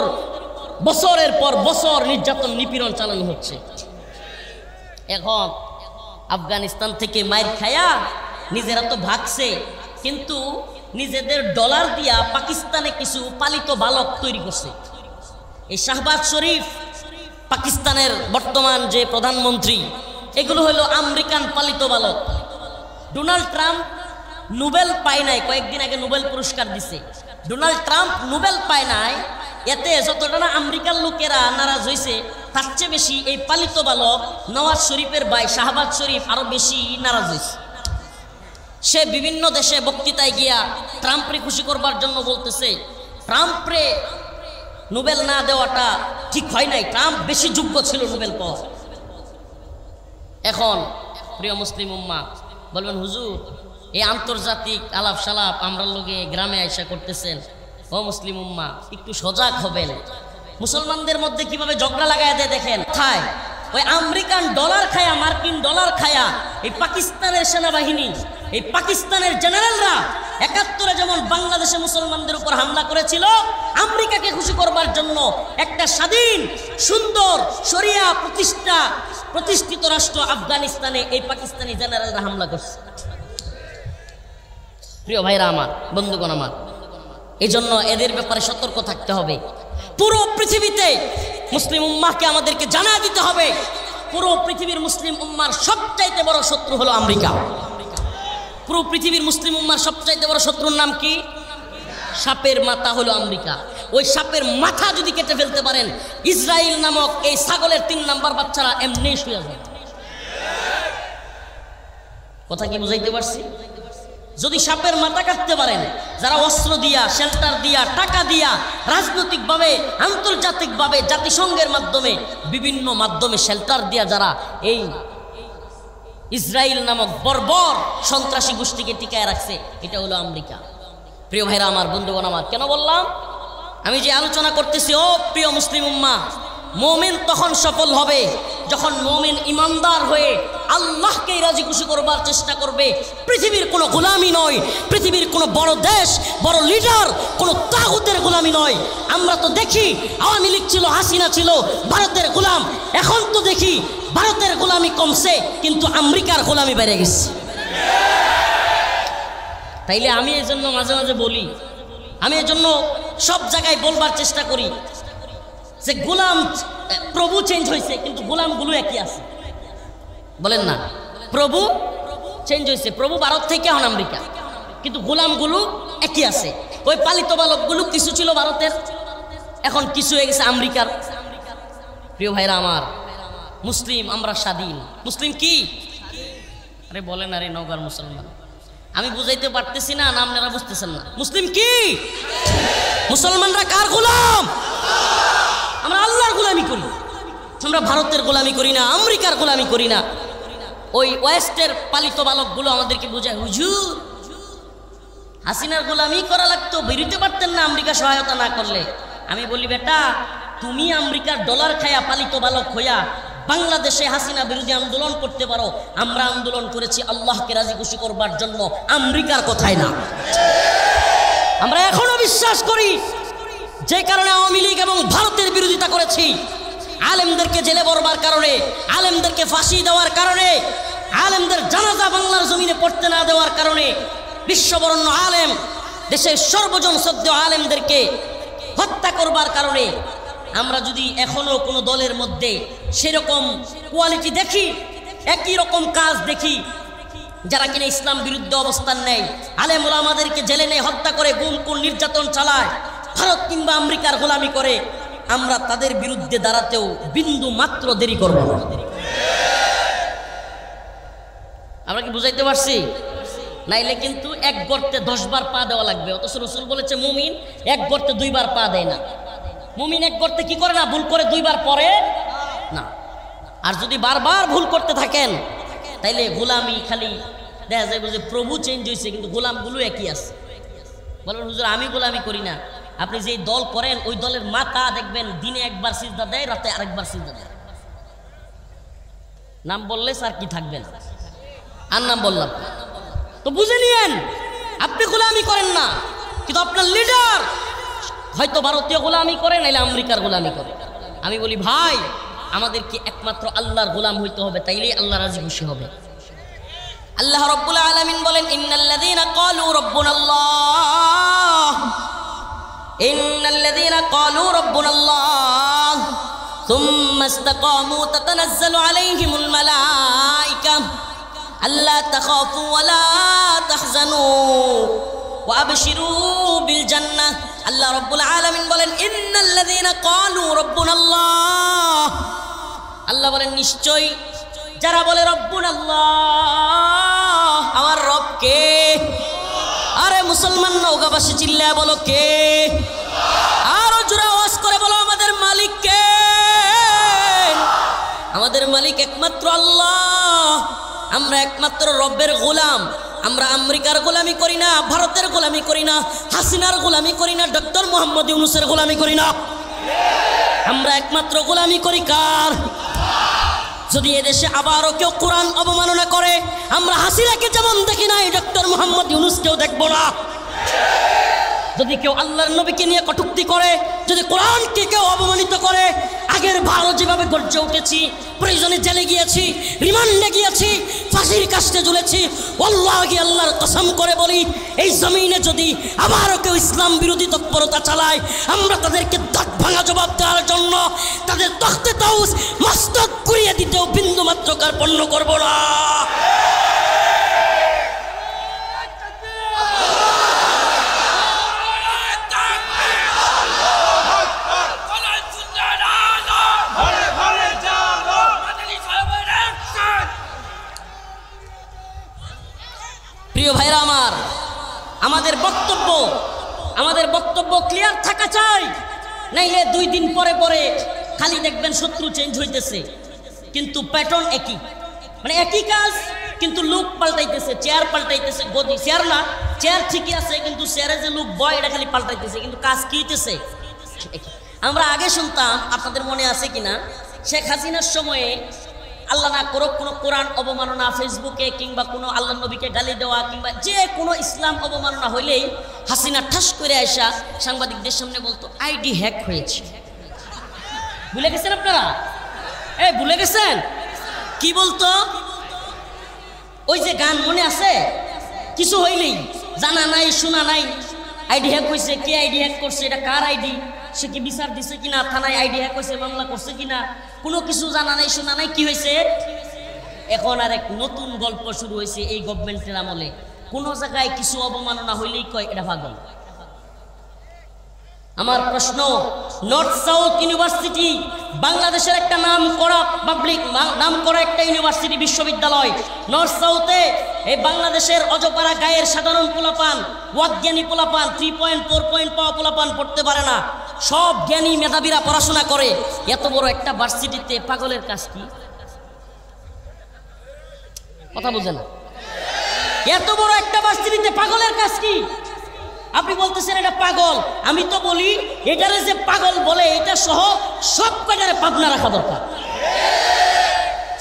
বছরের পর বছর নির্যাতন, নিপীড়ন চালানো হচ্ছে। এখন আফগানিস্তান থেকে মাইর খায়া নিজেরা তো ভাগছে, কিন্তু নিজেদের ডলার দিয়া পাকিস্তানে কিছু পালিত বালক তৈরি করছে। এই শাহবাজ শরীফ, পাকিস্তানের বর্তমান যে প্রধানমন্ত্রী, এগুলো হলো আমেরিকান পালিত বালক। ডোনাল্ড ট্রাম্প নোবেল পায় নাই, কয়েকদিন আগে নোবেল পুরস্কার দিছে। ডোনাল্ড ট্রাম্প নোবেল পায় নাই, এতে যতটা না আমেরিকার লোকেরা নারাজ হয়েছে, তার চেয়ে বেশি এই পালিত বালক নওয়াজ শরীফের ভাই শাহবাজ শরীফ আরো বেশি নারাজ হয়েছে। সে বিভিন্ন দেশে বক্তৃতায় গিয়া ট্রাম্পরে খুশি করবার জন্য বলতেছে ট্রাম্পরে নোবেল না দেওয়াটা ঠিক হয় নাই, ট্রাম্প বেশি যোগ্য ছিল নোবেল পাওয়া। এখন প্রিয় মুসলিম উম্মা বলবেন, হুজুর এই আন্তর্জাতিক আলাপ সালাপ আমরা লোকে গ্রামে আইসা করতেছেন, ও মুসলিম উম্মা একটু সজাগ হবেন। মুসলমানদের মধ্যে কিভাবে ঝগড়া লাগায় দেয় দেখেন। খায় ওই আমেরিকান ডলার খায়া, মার্কিন ডলার খায়া এই পাকিস্তানের সেনাবাহিনী, এই পাকিস্তানের জেনারেলরা 71-এ যেমন বাংলাদেশে মুসলমানদের উপর হামলা করেছিল, আমেরিকাকে খুশি করবার জন্য একটা স্বাধীন সুন্দর শরিয়া প্রতিষ্ঠিত রাষ্ট্র আফগানিস্তানে এই পাকিস্তানি জেনারেলরা হামলা করছে। প্রিয় ভাইরা আমার, বন্ধুগণ আমার, এই জন্য এদের ব্যাপারে সতর্ক থাকতে হবে। পুরো পৃথিবীতে মুসলিম উম্মাহকে আমাদেরকে জানা দিতে হবে, পুরো পৃথিবীর মুসলিম উম্মার সবচাইতে বড় শত্রু হলো আমেরিকা। পুরো পৃথিবীর মুসলিম উম্মার সবচাইতে বড় শত্রুর নাম কি? সাপের মাথা হলো আমেরিকা। ওই সাপের মাথা যদি কেটে ফেলতে পারেন, ইসরায়েল নামক এই ছাগলের 3 নাম্বার বাচ্চারা এমনি শুয়ে যাবে। কথা কি বুঝাইতে পারছি? যদি সাপের মাথা কাটতে পারেন, যারা অস্ত্র দিয়া, শেল্টার দিয়া, টাকা দিয়া, রাজনৈতিকভাবে, আন্তর্জাতিকভাবে, জাতিসংঘের মাধ্যমে, বিভিন্ন মাধ্যমে শেল্টার দিয়া যারা এই ইসরায়েল নামক বর্বর সন্ত্রাসী গোষ্ঠীকে টিকায় রাখছে, এটা হলো আমেরিকা। প্রিয় ভাইরা আমার, বন্ধুগণ আমার, কেন বললাম? আমি যে আলোচনা করতেছি, ও প্রিয় মুসলিম উম্মাহ, মুমিন তখন সফল হবে যখন মুমিন ইমানদার হয়ে আল্লাহকে রাজি খুশি করবার চেষ্টা করবে। পৃথিবীর কোনো গোলামি নয়, পৃথিবীর কোনো বড় দেশ, বড় লিডার, কোনো তাগুতের গোলামি নয়। আমরা তো দেখি আওয়ামী লীগ ছিল, হাসিনা ছিল ভারতের গোলাম। এখন তো দেখি ভারতের গোলামি কমছে, কিন্তু আমেরিকার গোলামি বেড়ে গেছে। তাইলে আমি এই জন্য মাঝে মাঝে বলি, আমি এই জন্য সব জায়গায় বলবার চেষ্টা করি যে গোলাম প্রভু চেঞ্জ হয়েছে, কিন্তু গোলামগুলো একই আছে। বলেন না, প্রভু চেঞ্জ হয়েছে, প্রভু ভারত থেকে এখন আমেরিকা, কিন্তু গোলামগুলো একই আছে। ওই পালিত বালকগুলো কিছু ছিল ভারতের, এখন কিছু হয়ে গেছে আমেরিকার। প্রিয় ভাইরা আমার, মুসলিম আমরা স্বাধীন। মুসলিম কি? আরে বলেন, আরে নওগাঁর মুসলমান আমি বুঝাইতে পারতেছি না, আপনারা বুঝতেছেন না। মুসলিম কি? মুসলমানরা কার গোলাম? আমরা আল্লাহর গোলামি করি। আমরা ভারতের গোলামি করি না, আমেরিকার গোলামি করি না। ওই ওয়েস্টের পালিত বালকগুলো আমাদেরকে বোঝায়, হুজুর হাসিনার গোলামি করা লাগতো, বেরোতে পারতেন না আমেরিকা সহায়তা না করলে। আমি বলি, বেটা তুমি আমেরিকার ডলার খায়া পালিত বালক হইয়া বাংলাদেশে হাসিনা বিরোধী আন্দোলন করতে পারো। আমরা আন্দোলন করেছি আল্লাহকে রাজি খুশি করবার জন্য, আমেরিকার কথাই না। আমরা এখনো বিশ্বাস করি, যে কারণে আওয়ামী লীগ এবং ভারতের বিরোধিতা করেছি, আলেমদেরকে জেলে ভরবার কারণে, আলেমদেরকে ফাঁসি দেওয়ার কারণে, আলেমদের জানাজা বাংলার জমিনে পড়তে না দেওয়ার কারণে, বিশ্ববরণ্য আলেম, দেশের সর্বজন শ্রদ্ধেয় আলেমদেরকে হত্যা করবার কারণে আমরা যদি এখনো কোনো দলের মধ্যে সেরকম কোয়ালিটি দেখি, একই রকম কাজ দেখি, যারা কিনা ইসলাম বিরুদ্ধে অবস্থান নেয়, আলেম ওলামাদেরকে জেলে নেয়, হত্যা করে, গুম খুন নির্যাতন চালায়, ভারত কিংবা আমেরিকার গোলামি করে, আমরা তাদের বিরুদ্ধে দাঁড়াতেও বিন্দু মাত্র দেরি করব না। আমরা কি বুঝাইতে পারছি? নাইলে কিন্তু এক গর্তে 10 বার পা দেওয়া লাগবে। অথচ রাসূল বলেছে মুমিন এক গর্তে 2 বার পা দেয় না। মুমিন এক গর্তে কি করে না, ভুল করে 2 বার পরে না। আর যদি বারবার ভুল করতে থাকেন, তাইলে গোলামি খালি দেখা যায় যে প্রভু চেঞ্জ হয়েছে, কিন্তু গোলামগুলো একই আছে। বলেন হুজুর আমি গোলামি করি না। আপনি যেই দল করেন ওই দলের মাথা দেখবেন দিনে একবার সিজদা দেয়, রাতে আরেকবার সিজদা দেয়। নাম বললে স্যার কি থাকবেন, আর নাম বললাম তো বুঝে নিয়েন আপনি গোলামি করেন না, কিন্তু আপনার লিডার হয়তো ভারতীয় গোলামি করে, নাইলে আমেরিকার গোলামি করে। আমি বলি ভাই, আমাদেরকে একমাত্র আল্লাহর গোলাম হইতে হবে, তাইলেই আল্লাহ রাজি খুশি হবে। আল্লাহ রাব্বুল আলামিন বলেন, ইন্নাল্লাযীনা ক্বালু রাব্বুনাল্লাহ, ইন্নাল্লাযীনা ক্বালু রাব্বুনাল্লাহ সুম্মা ইসতাকামু তাতানাজ্জালু আলাইহিমুল মালায়েকা আল্লা তাখাফু ওয়া লা তাহজানু ওয়া আবশিরু বিল জান্নাহ। আল্লাহ রাব্বুল আলামিন বলেন, ইন্নাল্লাযীনা ক্বালু রাব্বুনাল্লাহ, আল্লাহ বলেন নিশ্চয়ই যারা বলে রব্বুনাল্লাহ, আমার রব কে? আরে মুসলমান নওগাঁবাসী চিল্লায় বলো কে? আরো জোরে আওয়াজ করে বলো আমাদের মালিক কে? আমাদের মালিক একমাত্র আল্লাহ। আমরা একমাত্র রব্বের গোলাম। আমরা আমেরিকার গোলামি করি না, ভারতের গোলামি করি না, হাসিনার গোলামি করি না, ডক্টর মোহাম্মদ ইউনূসের গোলামি করি না। আমরা একমাত্র গোলামি করি কার? যদি এদেশে আবারও কেউ কোরআন অবমাননা করে, আমরা হাসিনাকে যেমন দেখি নাই, ডক্টর মোহাম্মদ ইউনূসকেও দেখবো না। যদি কেউ আল্লাহর নবীকে নিয়ে কটূক্তি করে, যদি কোরআনকে কেউ অবমানিত করে, আগের ভারত যেভাবে গর্জে উঠেছি, প্রয়োজনে জেলে গিয়েছি, রিমান্ডে গিয়েছি, ফাঁসির কাস্টে ঝুলেছি, ওয়াল্লাহি আল্লাহর কসম করে বলি, এই জমিনে যদি আবারও কেউ ইসলাম বিরোধী তৎপরতা চালায়, আমরা তাদেরকে দাঁত ভাঙা জবাব দেওয়ার জন্য তাদের তখতে তাউস মস্তক ঘুরিয়ে দিতেও বিন্দু মাত্র কার্পণ্য করব না। প্রিয় ভাইরা আমার, আমাদের বক্তব্য ক্লিয়ার থাকা চাই, নাইলে 2 দিন পরে পরে খালি দেখবেন শত্রু চেঞ্জ হইতেছে, কিন্তু প্যাটার্ন একই, মানে একই কাজ, কিন্তু লোক পাল্টাইতেছে, চেয়ার পাল্টাইতেছে, গদি চেয়ার না, চেয়ার ঠিকই আছে, কিন্তু চেয়ারে যে লোক বয় এটা খালি পাল্টাইতেছে, কিন্তু কাজ কি হইতেছে? আমরা আগে শুনতাম, আপনাদের মনে আছে কিনা, শেখ হাসিনার সময়ে আল্লাহ না করুক কোনো কোরআন অবমাননা ফেসবুকে কিংবা কোনো আল্লাহ নবীকে গালি দেওয়া কিংবা যে কোনো ইসলাম অবমাননা হইলেই হাসিনা ঠাস করে আসা সাংবাদিকদের সামনে বলতো আইডি হ্যাক হয়েছে। ভুলে গেছেন আপনারা? ভুলে গেছেন? কি বলতো? ওই যে গান মনে আছে, কিছু হইলেই জানা নাই শোনা নাই আইডি হ্যাক হয়েছে, কে আইডি হ্যাক করছে, এটা কার আইডি, সে কি বিচার দিছে কিনা, থানায় আইডি হ্যাক হয়েছে মামলা করছে কিনা, কোনো কিছু জানা নাই শোনা নাই। কি হয়েছে? এখন আর এক নতুন গল্প শুরু হয়েছে এই গভর্নমেন্টের আমলে। কোনো জায়গায় কিছু অবমাননা হইলেই কয় এটা পাগল। আমার প্রশ্ন, নর্থ সাউথ ইউনিভার্সিটি বাংলাদেশের একটা নাম করা পাবলিক নাম করা একটা ইউনিভার্সিটি বিশ্ববিদ্যালয়। নর্থ সাউথে এই বাংলাদেশের অজপাড়া গায়ের সাধারণ পোলাপান, অজ্ঞানী পোলাপান, 3.4 পয়েন্ট পাওয়া পোলাপান পড়তে পারে না, সব জ্ঞানী মেধাবীরা পড়াশোনা করে। এত বড় একটা ভার্সিটিতে পাগলের কাজ কি? কথা বুঝে না? এত বড় একটা ভার্সিটিতে পাগলের কাজ কি? আপনি বলতেছেন এটা পাগল, আমি তো বলি এটারে যে পাগল বলে এটা সহ সব কটারে পাবনা রাখা দরকার।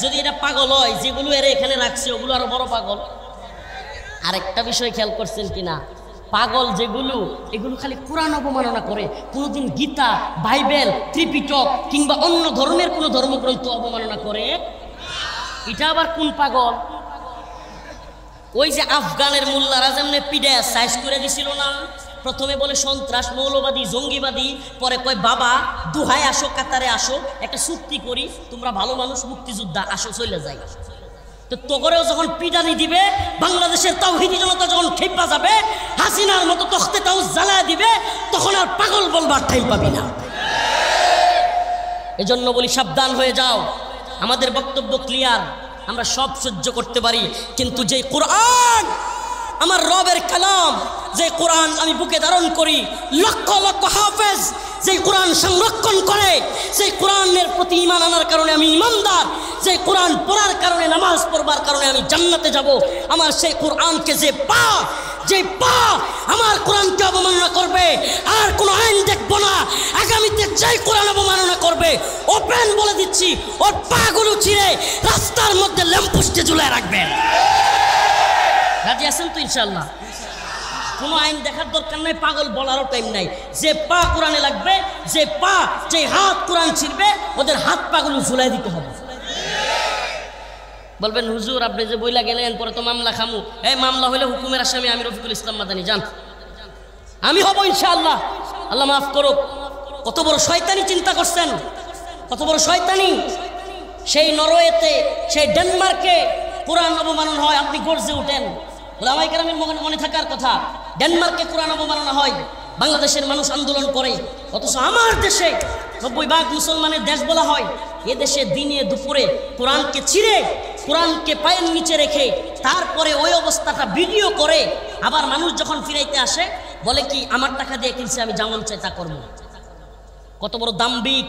যদি এটা পাগল হয়, যেগুলো এর এখানে রাখছে ওগুলো আরো বড় পাগল। আরেকটা বিষয় খেয়াল করছেন কিনা, পাগল যেগুলো এগুলো খালি কোরআন অবমাননা করে, কোনোদিন গীতা, বাইবেল, ত্রিপিটক কিংবা অন্য ধর্মের কোনো ধর্মগ্রন্থ অবমাননা করে। এটা আবার কোন পাগল? ওই যে আফগানের মোল্লারা যেমনি পিডে সাইজ করে দিছিল না, প্রথমে বলে সন্ত্রাস, মৌলবাদী, জঙ্গিবাদী, পরে কয় বাবা দুহাই আসো, কাতারে আসো, একটা চুক্তি করি, তোমরা ভালো মানুষ, মুক্তিযোদ্ধা, আসো চলে যাই। তো তোগরেও যখন পিডানি দিবে, বাংলাদেশের তাওহীদি জনতা যখন খেপা যাবে, হাসিনার মতো তখতে তাও জ্বালায় দিবে, তখন আর পাগল বলবার টাইম পাবি না। এজন্য বলি সাবধান হয়ে যাও। আমাদের বক্তব্য ক্লিয়ার, আমরা সব সহ্য করতে পারি, কিন্তু যে কোরআন আমার রবের কালাম, যে কোরআন আমি বুকে ধারণ করি, লক্ষ লক্ষ হাফেজ যে কোরআন সংরক্ষণ করে, সেই কোরআনের প্রতি ঈমান আনার কারণে আমি ঈমানদার, যে কোরআন পড়ার কারণে, নামাজ পড়বার কারণে আমি জান্নাতে যাব, আমার সেই কোরআনকে যে পা আমার কোরআনকে অবমাননা করবে, আর কোনো আইন দেখবো না। আগামীতে যে কোরআন অবমাননা করবে, ওপেন বলে দিচ্ছি, ওর পাগুলো ছিঁড়ে রাস্তার মধ্যে ল্যাম্পপোস্টে ঝুলায় রাখবেন। রাজি আছেন তো? ইনশাল্লাহ। কোনো আইন দেখার দরকার নাই, পাগল বলারও টাইম নাই। যে পা কোরআনে লাগবে, যে হাত কোরআন ছিঁড়বে, ওদের হাত পাগুলো ঝুলাই দিতে হবে। বলবেন হুজুর আপনি যে বইলা গেলেন পরে তো মামলা খামু। এই মামলা হইলে হুকুমের আসামি আমি রফিকুল ইসলাম মাদানী, যান, আমি হব ইনশাআল্লাহ। আল্লাহ মাফ করুক। কত বড় শয়তানি চিন্তা করছেন, কত বড় শয়তানি। সেই নরওয়েতে, সেই ডেনমার্কে কোরআন অবমাননা হয়, আপনি গর্জে উঠেন। ওলামায়ে কেরামের মনে থাকার কথা, ডেনমার্কে কোরআন অবমাননা হয়, বাংলাদেশের মানুষ আন্দোলন করে, অথচ আমার দেশে 90% মুসলমানের দেশ বলা হয়, এ দেশে দিনে দুপুরে কোরআনকে ছিঁড়ে, কোরআনকে পায়ের নিচে রেখে তারপরে ওই অবস্থাটা ভিডিও করে, আবার মানুষ যখন ফিরাইতে আসে বলে কি আমার টাকা দিয়ে কিনছে, আমি যেমন চাই তা করবো। কত বড় দাম্ভিক,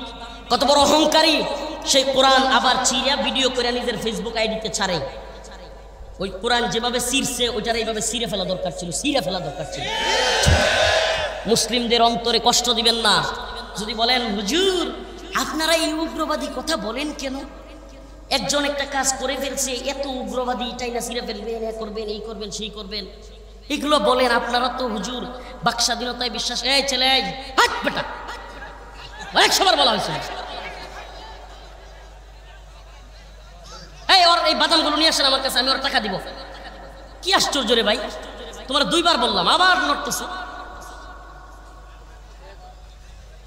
কত বড় অহংকারী। সেই কোরআন আবার ছিঁড়িয়া ভিডিও করে নিজের ফেসবুক আইডিতে ছাড়ে। ওই কোরআন যেভাবে ছিঁড়ছে ওইটার এইভাবে ছিঁড়ে ফেলা দরকার ছিল, মুসলিমদের অন্তরে কষ্ট দিবেন না। যদি বলেন হুজুর আপনারা এই উগ্রবাদী কথা বলেন কেন, একজন একটা কাজ করে ফেলছে, এত উগ্রবাদী, এটাই না ছিঁড়ে ফেলবেন, এ করবেন, এই করবেন, সেই করবেন, এগুলো বলেন। আপনারা তো হুজুর বাক স্বাধীনতায় বিশ্বাস, এই ছেলে হাট বেটা, অনেক সবার বলা হয়েছে, এই ওর এই বাদামগুলো নিয়ে আসেন আমার কাছে, আমি ওর টাকা দিব। কি আশ্চর্য রে ভাই, তোমরা 2 বার বললাম, আবার নড়তেছে।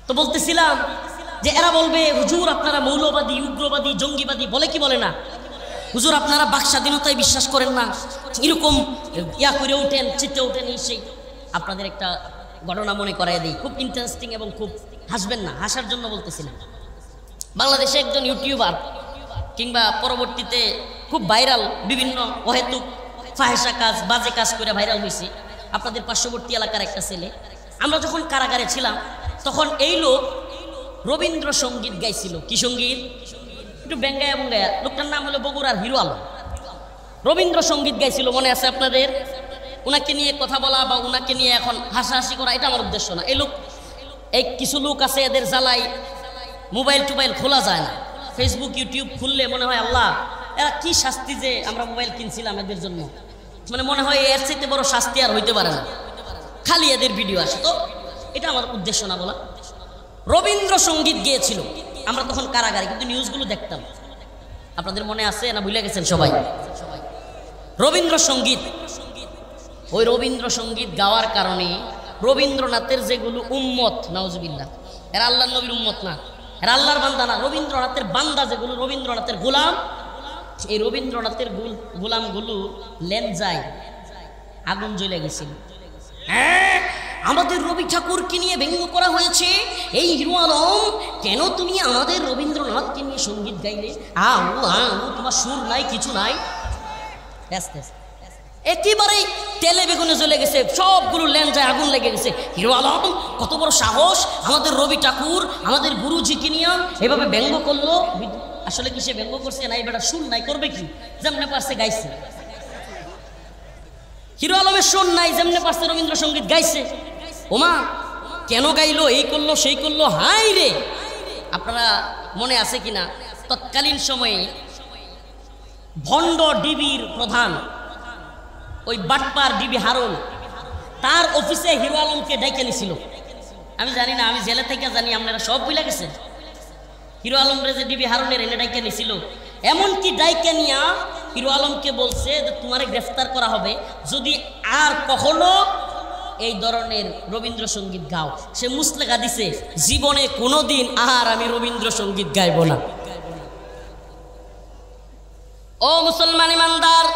তো বলতেছিলাম যে এরা বলবে হুজুর আপনারা মৌলবাদী, উগ্রবাদী, জঙ্গিবাদী, বলে কি বলে না? হুজুর আপনারা বাক স্বাধীনতায় বিশ্বাস করেন না, এরকম ইয়া করে ওঠেন, চিত্তে ওঠেন, এই সেই। আপনাদের একটা ঘটনা মনে করাই দিই, খুব ইন্টারেস্টিং এবং খুব হাসবেন না, হাসার জন্য বলতেছিলাম। বাংলাদেশে একজন ইউটিউবার কিংবা পরবর্তীতে খুব ভাইরাল, বিভিন্ন অহেতুক ফাহেসা কাজ, বাজে কাজ করে ভাইরাল হয়েছে, আপনাদের পার্শ্ববর্তী এলাকার একটা ছেলে। আমরা যখন কারাগারে ছিলাম তখন এই লোক রবীন্দ্রসঙ্গীত গাইছিল। কি সঙ্গীত? একটু ব্যঙ্গায়া বঙ্গায়া, লোকটার নাম হলো বগুড়ার হিরো আলম। রবীন্দ্রসঙ্গীত গাইছিল, মনে আছে আপনাদের? ওনাকে নিয়ে কথা বলা বা ওনাকে নিয়ে এখন হাসাহাসি করা এটা আমার উদ্দেশ্য না। এই লোক, এই কিছু লোক আছে এদের জ্বালাই মোবাইল টোবাইল খোলা যায় না, ফেসবুক ইউটিউব খুললে মনে হয় আল্লাহ এরা কি শাস্তি যে আমরা মোবাইল কিনছিলাম এদের জন্য, মানে মনে হয় এর চাইতে বড় শাস্তি আর হইতে পারে না, খালি এদের ভিডিও আসে। তো এটা আমার উদ্দেশ্য না বলা। রবীন্দ্রসঙ্গীত গিয়েছিল, আমরা তখন কারাগারে, কিন্তু নিউজগুলো দেখতাম। আপনাদের মনে আছে না ভুলে গেছেন সবাই? রবীন্দ্রসঙ্গীত, ওই রবীন্দ্রসঙ্গীত গাওয়ার কারণে রবীন্দ্রনাথের যেগুলো উম্মত, নাউজুবিল্লাহ, এরা আল্লাহর নবীর উম্মত না, এরা আল্লাহর বান্দা না, রবীন্দ্রনাথের বান্দা যেগুলো, রবীন্দ্রনাথের গোলাম, এই রবীন্দ্রনাথের গোলামগুলো লেনজায় আগুন জ্বলে গেছিল। আমাদের রবি ঠাকুরকে নিয়ে ব্যঙ্গ করা হয়েছে, এই হিরো আলম কেন তুমি আমাদের রবীন্দ্রনাথকে নিয়ে সঙ্গীত গাইলে, তোমার সুর নাই, কিছু নাই। একেবারেই তেলে বেগুনে জ্বলে গেছে, সবগুলো লেনজায় আগুন লেগে গেছে। হিরো আলম কত বড় সাহস, আমাদের রবি ঠাকুর আমাদের গুরুজিকে নিয়ে এভাবে ব্যঙ্গ করলো। আসলে কি সে ব্যঙ্গ করছে? নাই বেটা, সুর নাই, করবে কি? যেমনে পারছে গাইছে। হিরো আলমের সুর নাই, যেমনে পারছে রবীন্দ্রসঙ্গীত গাইছে। ওমা কেন গাইলো, এই করলো সেই করলো, হাই রে। আপনারা মনে আছে কিনা তৎকালীন সময়ে ভণ্ড ডিবির প্রধান, ওই বাটপার ডিবি হারুন, তার অফিসে হিরো আলমকে ডাইকে নিছিল। আমি জানি না, আমি জেলে থেকে জানি, আপনারা সব বুঝলে গেছেন। হিরো আলমরে যে ডিবি হারুনের এনে ডাইকে নিছিল, এমনকি ডাইকে নিয়া হিরো আলমকে বলছে যে তোমারে গ্রেফতার করা হবে যদি আর কখনো এই ধরনের রবীন্দ্রসঙ্গীত গাও। সে মুসলেখা দিছে, জীবনে কোনোদিন আর আমি রবীন্দ্রসঙ্গীত গাইব না। ও মুসলমান ইমানদার,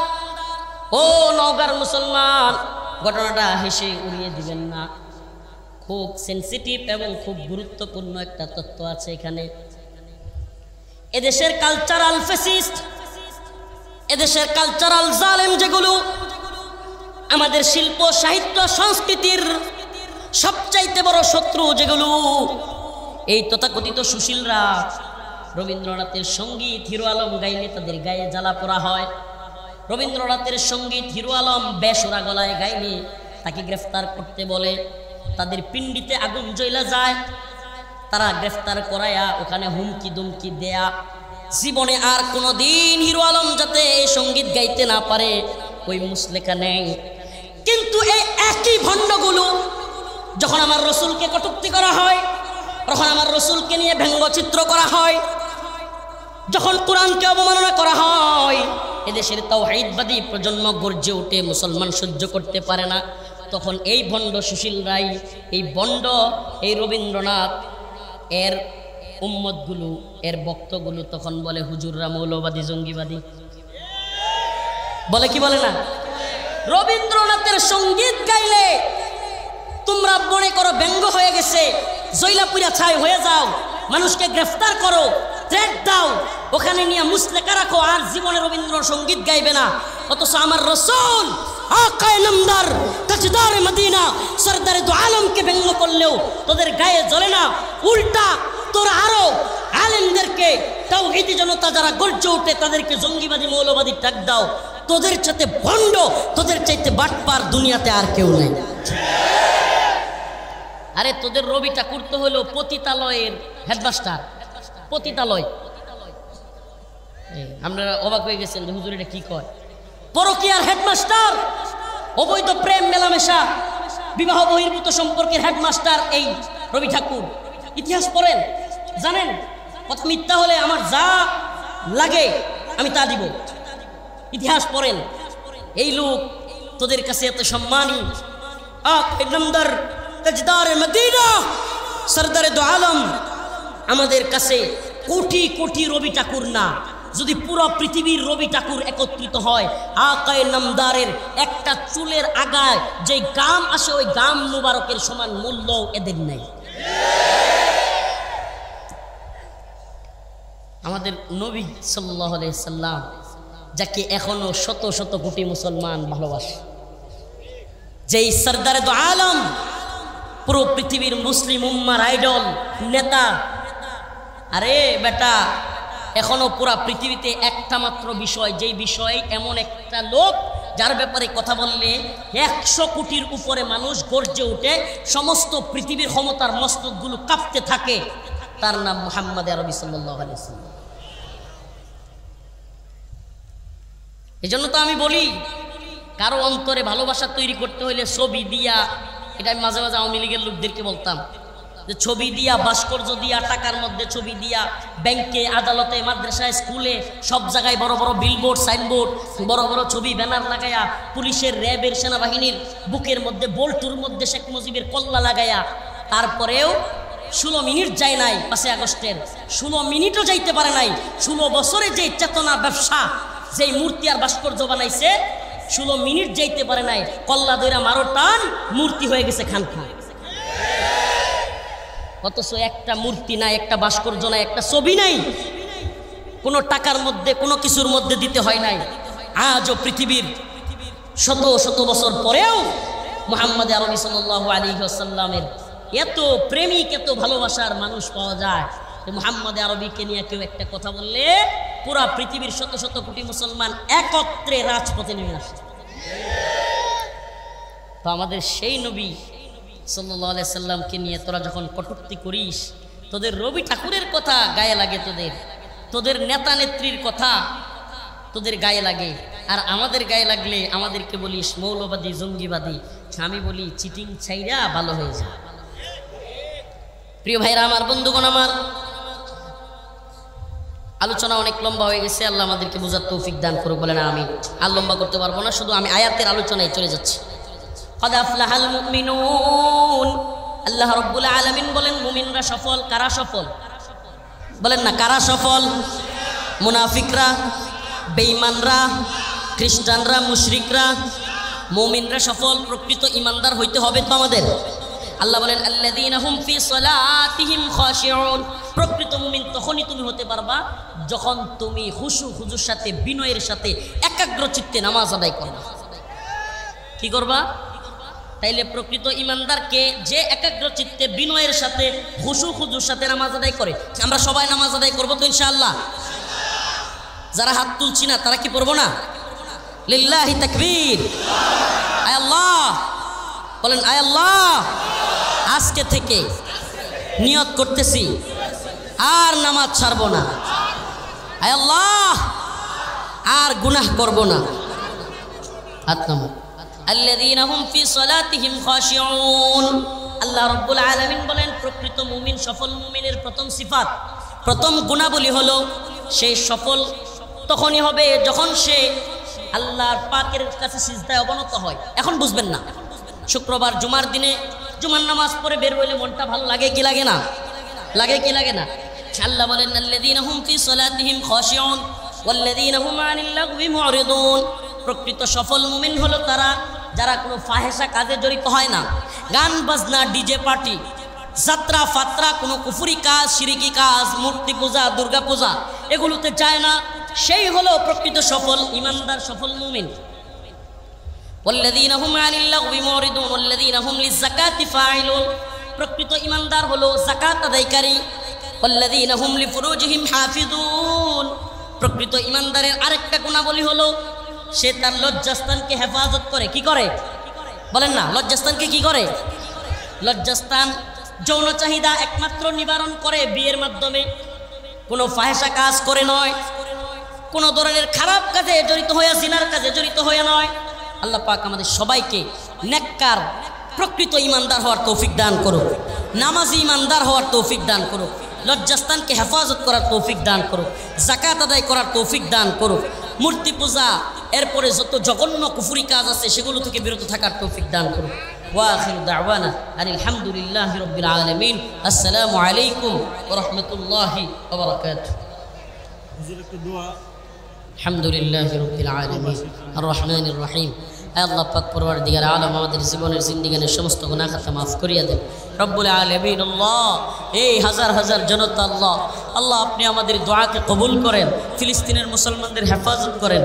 ও নওগাঁর মুসলমান, ঘটনাটা হেসে উড়িয়ে দিবেন না, খুব সেন্সিটিভ এবং খুব গুরুত্বপূর্ণ একটা তথ্য আছে এখানে। এদেশের কালচারাল ফ্যাসিস্ট, এদেশের কালচারাল জালেম যেগুলো, আমাদের শিল্প সাহিত্য সংস্কৃতির সবচাইতে বড় শত্রু যেগুলো, এই তথাকথিত সুশীলরা রবীন্দ্রনাথের সঙ্গীত হিরো আলম গাইলে তাদের গায়ে জ্বালা পোড়া হয়। রবীন্দ্রনাথের সঙ্গীত হিরো আলম বেসুরা গলায় গাইলে তাকে গ্রেফতার করতে বলে, তাদের পিণ্ডিতে আগুন জ্বলা যায়, তারা গ্রেফতার করায়া ওখানে হুমকি দুমকি দেয়া, জীবনে আর কোনো দিন হিরো আলম যাতে এই সঙ্গীত গাইতে না পারে ওই মুসলেখা নেই। কিন্তু এই একই ভণ্ডগুলো যখন আমার রসুলকে কটূক্তি করা হয়, যখন আমার রসুলকে নিয়ে ব্যঙ্গচিত্র করা হয়, যখন কোরআনকে অবমাননা করা হয়, এদেশের তাওহীদবাদী প্রজন্ম গর্জে উঠে, মুসলমান সহ্য করতে পারে না। তখন এই ভণ্ড সুশীলরাই, এই ভণ্ড এই রবীন্দ্রনাথ এর উম্মতগুলো, এর বক্তগুলো তখন বলে হুজুররা মৌলবাদী, জঙ্গিবাদী বলে, কি বলে না? রবীন্দ্রনাথের সঙ্গীত গাইলে তোমরা মনে করো ব্যঙ্গ হয়ে গেছে, জৈলাপুরা ছাই হয়ে যাও, মানুষকে গ্রেফতার করো, থ্রেট দাও, ওখানে নিয়ে মুসলেখা রাখো, আর জীবনে রবীন্দ্র সঙ্গীত গাইবে না। অথচ আমার রাসূল আকায়ে নামদার তাজদারে মদিনা সরদারে দু আলমকে ব্যঙ্গ করলেও তোদের গায়ে জ্বলে না, উল্টা তোরা আরো আলেমদেরকে, তাওহীদি জনতা যারা গর্জে উঠে তাদেরকে জঙ্গিবাদী মৌলবাদী ডাক দাও। তোদের চাইতে ভণ্ড, তোদের চাইতে বাটপার দুনিয়াতে আর কেউ নেই। আরে তোদের রবি ঠাকুর তো হলো পতিতালয়ের হেডমাস্টার, পতিতালয়। আপনারা অবাক হয়ে গেছেন যে হুজুর এটা কি কয়? পরকীয়ার হেডমাস্টার, অবৈধ প্রেম মেলামেশা, বিবাহ বহির্ভূত সম্পর্কের হেডমাস্টার এই রবি ঠাকুর। ইতিহাস পড়েন, জানেন কথা মিথ্যা হলে আমার যা লাগে আমি তা দিব। ইতিহাস পড়েন, এই লোক তোদের কাছে এত সম্মানী, নামদার তাজদারে মদিনা সরদারে দু আলম, আমাদের কাছে কোটি কোটি রবি ঠাকুর না, যদি পুরো পৃথিবীর রবি ঠাকুর একত্রিত হয়, আকায়ে নামদারের একটা চুলের আগায় যে গাম আসে ওই গাম মুবারকের সমান মূল্য এদের নেই। আমাদের নবী সাল্লাল্লাহু আলাইহি সাল্লাম, যাকে এখনো শত শত কোটি মুসলমান ভালোবাসে, যেই সরদারে দু আলম, পুরো পৃথিবীর মুসলিম উম্মার আইডল নেতা। আরে বেটা, এখনো পুরা পৃথিবীতে একটা মাত্র বিষয়, যেই বিষয় এমন একটা লোক যার ব্যাপারে কথা বললে 100 কোটির উপরে মানুষ গর্জে উঠে, সমস্ত পৃথিবীর ক্ষমতার মস্তকগুলো কাঁপতে থাকে, তার নাম মুহাম্মদ আরবি সাল্লাল্লাহু আলাইহি ওয়াসাল্লাম। এই জন্য তো আমি বলি, কারো অন্তরে ভালোবাসা তৈরি করতে হইলে ছবি দিয়া, এটা আমি মাঝে মাঝে আওয়ামী লীগের লোকদেরকে বলতাম যে ছবি দিয়া, ভাস্কর্য দিয়া, টাকার মধ্যে ছবি দিয়া, ব্যাংকে, আদালতে, মাদ্রাসায়, স্কুলে, সব জায়গায় বড় বড় বিলবোর্ড, সাইনবোর্ড, বড় বড় ছবি, ব্যানার লাগায়া, পুলিশের, র্যাবের, সেনাবাহিনীর বুকের মধ্যে, বল্টুর মধ্যে শেখ মুজিবের কল্লা লাগায়া, তারপরেও 16 মিনিট যায় নাই 5 আগস্টের, 16 মিনিটও যাইতে পারে নাই। 16 বছরে যে চেতনা ব্যবসা, যেই মূর্তি আর ভাস্কর্য বানাইছে, 16 মিনিট যাইতে পারে নাই, কল্লা দইরা মারো টান, মূর্তি হয়ে গেছে খান খান। অথচ একটা মূর্তি নাই, একটা ভাস্কর্য নাই, একটা ছবি নাই, কোনো টাকার মধ্যে, কোনো কিছুর মধ্যে দিতে হয় নাই। আজও পৃথিবীর শত শত বছর পরেও মুহাম্মদ আরবি সাল্লাল্লাহু আলাইহি ওয়াসাল্লামের এত প্রেমিক, এত ভালোবাসার মানুষ পাওয়া যায় যে মুহাম্মদ আরবিকে নিয়ে কেউ একটা কথা বললে পুরা পৃথিবীর শত শত কোটি মুসলমান একত্রে রাজপথে নেমে আসে। তো আমাদের সেই নবী সাল্লাল্লাহু আলাইহি সাল্লামকে নিয়ে তোরা যখন কটূক্তি করিস, তোদের রবি ঠাকুরের কথা গায়ে লাগে, তোদের নেতা নেত্রীর কথা তোদের গায়ে লাগে, আর আমাদের গায়ে লাগলে আমাদেরকে বলিস মৌলবাদী, জঙ্গিবাদী। আমি বলি চিটিং ছাইরা ভালো হয়ে যায়। প্রিয় ভাইরা আমার, বন্ধুগণ আমার, আলোচনা অনেক লম্বা হয়ে গেছে, আল্লাহ আমাদেরকে বোঝার তৌফিক দান করুক, বলেন আমি। আর লম্বা করতে পারবো না, শুধু আমি আয়াতের আলোচনায় চলে যাচ্ছি। قد أفلح المؤمنون, আল্লাহ রাব্বুল আলামিন বলেন মুমিনরা সফল। কারা সফল বলেন না? কারা সফল? মুনাফিকরা, বেঈমানরা, খ্রিস্টানরা, মুশরিকরা। মুমিনরা সফল, প্রকৃত ঈমানদার হইতে হবে তো আমাদের। আল্লাহ বলেন আল্লাযীনা হুম ফি সালাতিহিম খাশিউন, প্রকৃত মুমিন তখনই তুমি হতে পারবা যখন তুমি খুশু খুজুর সাথে, বিনয়ের সাথে, একাগ্র চিত্তে নামাজ আদায় করবা। কি করবা? তাইলে প্রকৃত ঈমানদারকে যে একাগ্র চিত্তে, বিনয়ের সাথে, খুশু খুজুর সাথে নামাজ আদায় করে। আমরা সবাই নামাজ আদায় করবো তো ইনশাআল্লাহ? যারা হাত তুলছি না তারা কি পড়বো না? লিল্লাহি তাকবীর, আয় আল্লাহ বলেন, আয় আল্লাহ। আজকে থেকে নিয়ত করতেছি আর নামাজ ছাড়বো না, আয় আল্লাহ, আর গুনাহ করবো না। হাত নামা। আল্লাযীনা হুম ফি সালাতিহিম খাশিউন, আল্লাহ রাব্বুল আলামিন বলেন প্রকৃত মুমিন, সফল মুমিনের প্রথম সিফাত, প্রথম গুণাবলী হলো সে সফল তখনই হবে যখন সে আল্লাহর পাকের কাছে সিজদায় অবনত হয়। এখন বুঝবেন না, শুক্রবার জুমার দিনে জুমার নামাজ পড়ে বের হইলে মনটা ভালো লাগে কি লাগে না? লাগে কি লাগে না? আল্লাহ বলেন আল্লাযীনা হুম ফি সালাতিহিম খাশিউন ওয়াল্লাযীনা হুম আনিল লাগবি মুরিদুন, প্রকৃত সফল মুমিন হলো তারা যারা কোনো ফাহেসা কাজে জড়িত হয় না। গান বাজনা, ডিজে পার্টি, যাত্রা ফাত্রা, কোনো কুফরি কাজ, শিরকি কাজ, মূর্তি পূজা, দুর্গা পূজা, এগুলোতে যায় না। সেই হলো প্রকৃত সফল ঈমানদার, সফল মুমিন। ওয়াল্লাযীনা হুম আনিল লাগবি মুরিদুন ওয়াল্লাযীনা হুম লিযাকাতি ফাইলুন, প্রকৃত ঈমানদার হলো যাকাত আদায়কারী। ওয়াল্লাযীনা হুম লিফুরুজিহিম হাফিজুন, প্রকৃত ঈমানদারের আরেকটা গুণাবলী হলো সে তার লজ্জাস্থানকে হেফাজত করে। কি করে বলেন না? লজ্জাস্থানকে কি করে? লজ্জাস্থান, যৌন চাহিদা একমাত্র নিবারণ করে বিয়ের মাধ্যমে, কোনো ফাহেসা কাজ করে নয়, কোনো ধরনের খারাপ কাজে জড়িত হয়ে, জিনার কাজে জড়িত হয়ে নয়। আল্লাহ পাক আমাদের সবাইকে নেককার প্রকৃত ঈমানদার হওয়ার তৌফিক দান করুক, নামাজি ঈমানদার হওয়ার তৌফিক দান করুক, লজ্জাস্থানকে হেফাজত করার তৌফিক দান করুক, যাকাত আদায় করার তৌফিক দান করুক, মূর্তি পূজা, এরপরে যত জঘন্য কুফরি কাজ আছে সেগুলো থেকে বিরত থাকার তৌফিক দান করুক। ওয়া আখিরু দাওয়ানা আনিল হামদুলিল্লাহি রাব্বিল আলামিন। আসসালামু আলাইকুম ওয়া রাহমাতুল্লাহি ওয়া বারাকাতুহু। আলহামদুলিল্লাহি রাব্বিল আলামিন আর রহমানির রহিম। আল্লাহ পাক পরওয়ারদিগার আলম আমাদের জীবনের জিন্দেগির সমস্ত গুনাহ খাতা মাফ করিয়া দেন রব্বুল আলামিন। আল্লাহ, এই হাজার হাজার জনতা, আল্লাহ আল্লাহ আপনি আমাদের দোয়াকে কবুল করেন, ফিলিস্তিনের মুসলমানদের হেফাজত করেন,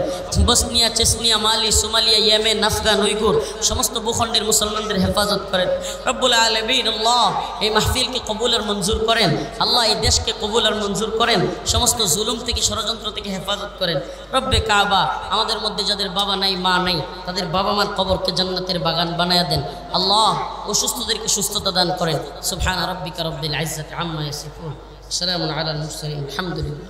বসনিয়া, চেচনিয়া, মালি, সোমালিয়া, ইয়েমেন, আফগান, উইগুর সমস্ত ভূখণ্ডের মুসলমানদের হেফাজত করেন রব্বুল আলামিন। আল্লাহ এই মাহফিলকে কবুল আর মঞ্জুর করেন, আল্লাহ এই দেশকে কবুল আর মঞ্জুর করেন, সমস্ত জুলুম থেকে, ষড়যন্ত্র থেকে হেফাজত করেন রব্বে কাবা। আমাদের মধ্যে যাদের বাবা নাই, মা নাই, তাদের বাবা মার কবরকে জান্নাতের বাগান বানায়া দেন আল্লাহ। অসুস্থদেরকে সুস্থতা দান করেন। সুবহান রাব্বিকা রাব্বিল ইজ্জাতি আম্মা ইয়াসিফুন, সালামুন আলাল মুরসালিন, আলহামদুলিল্লাহ।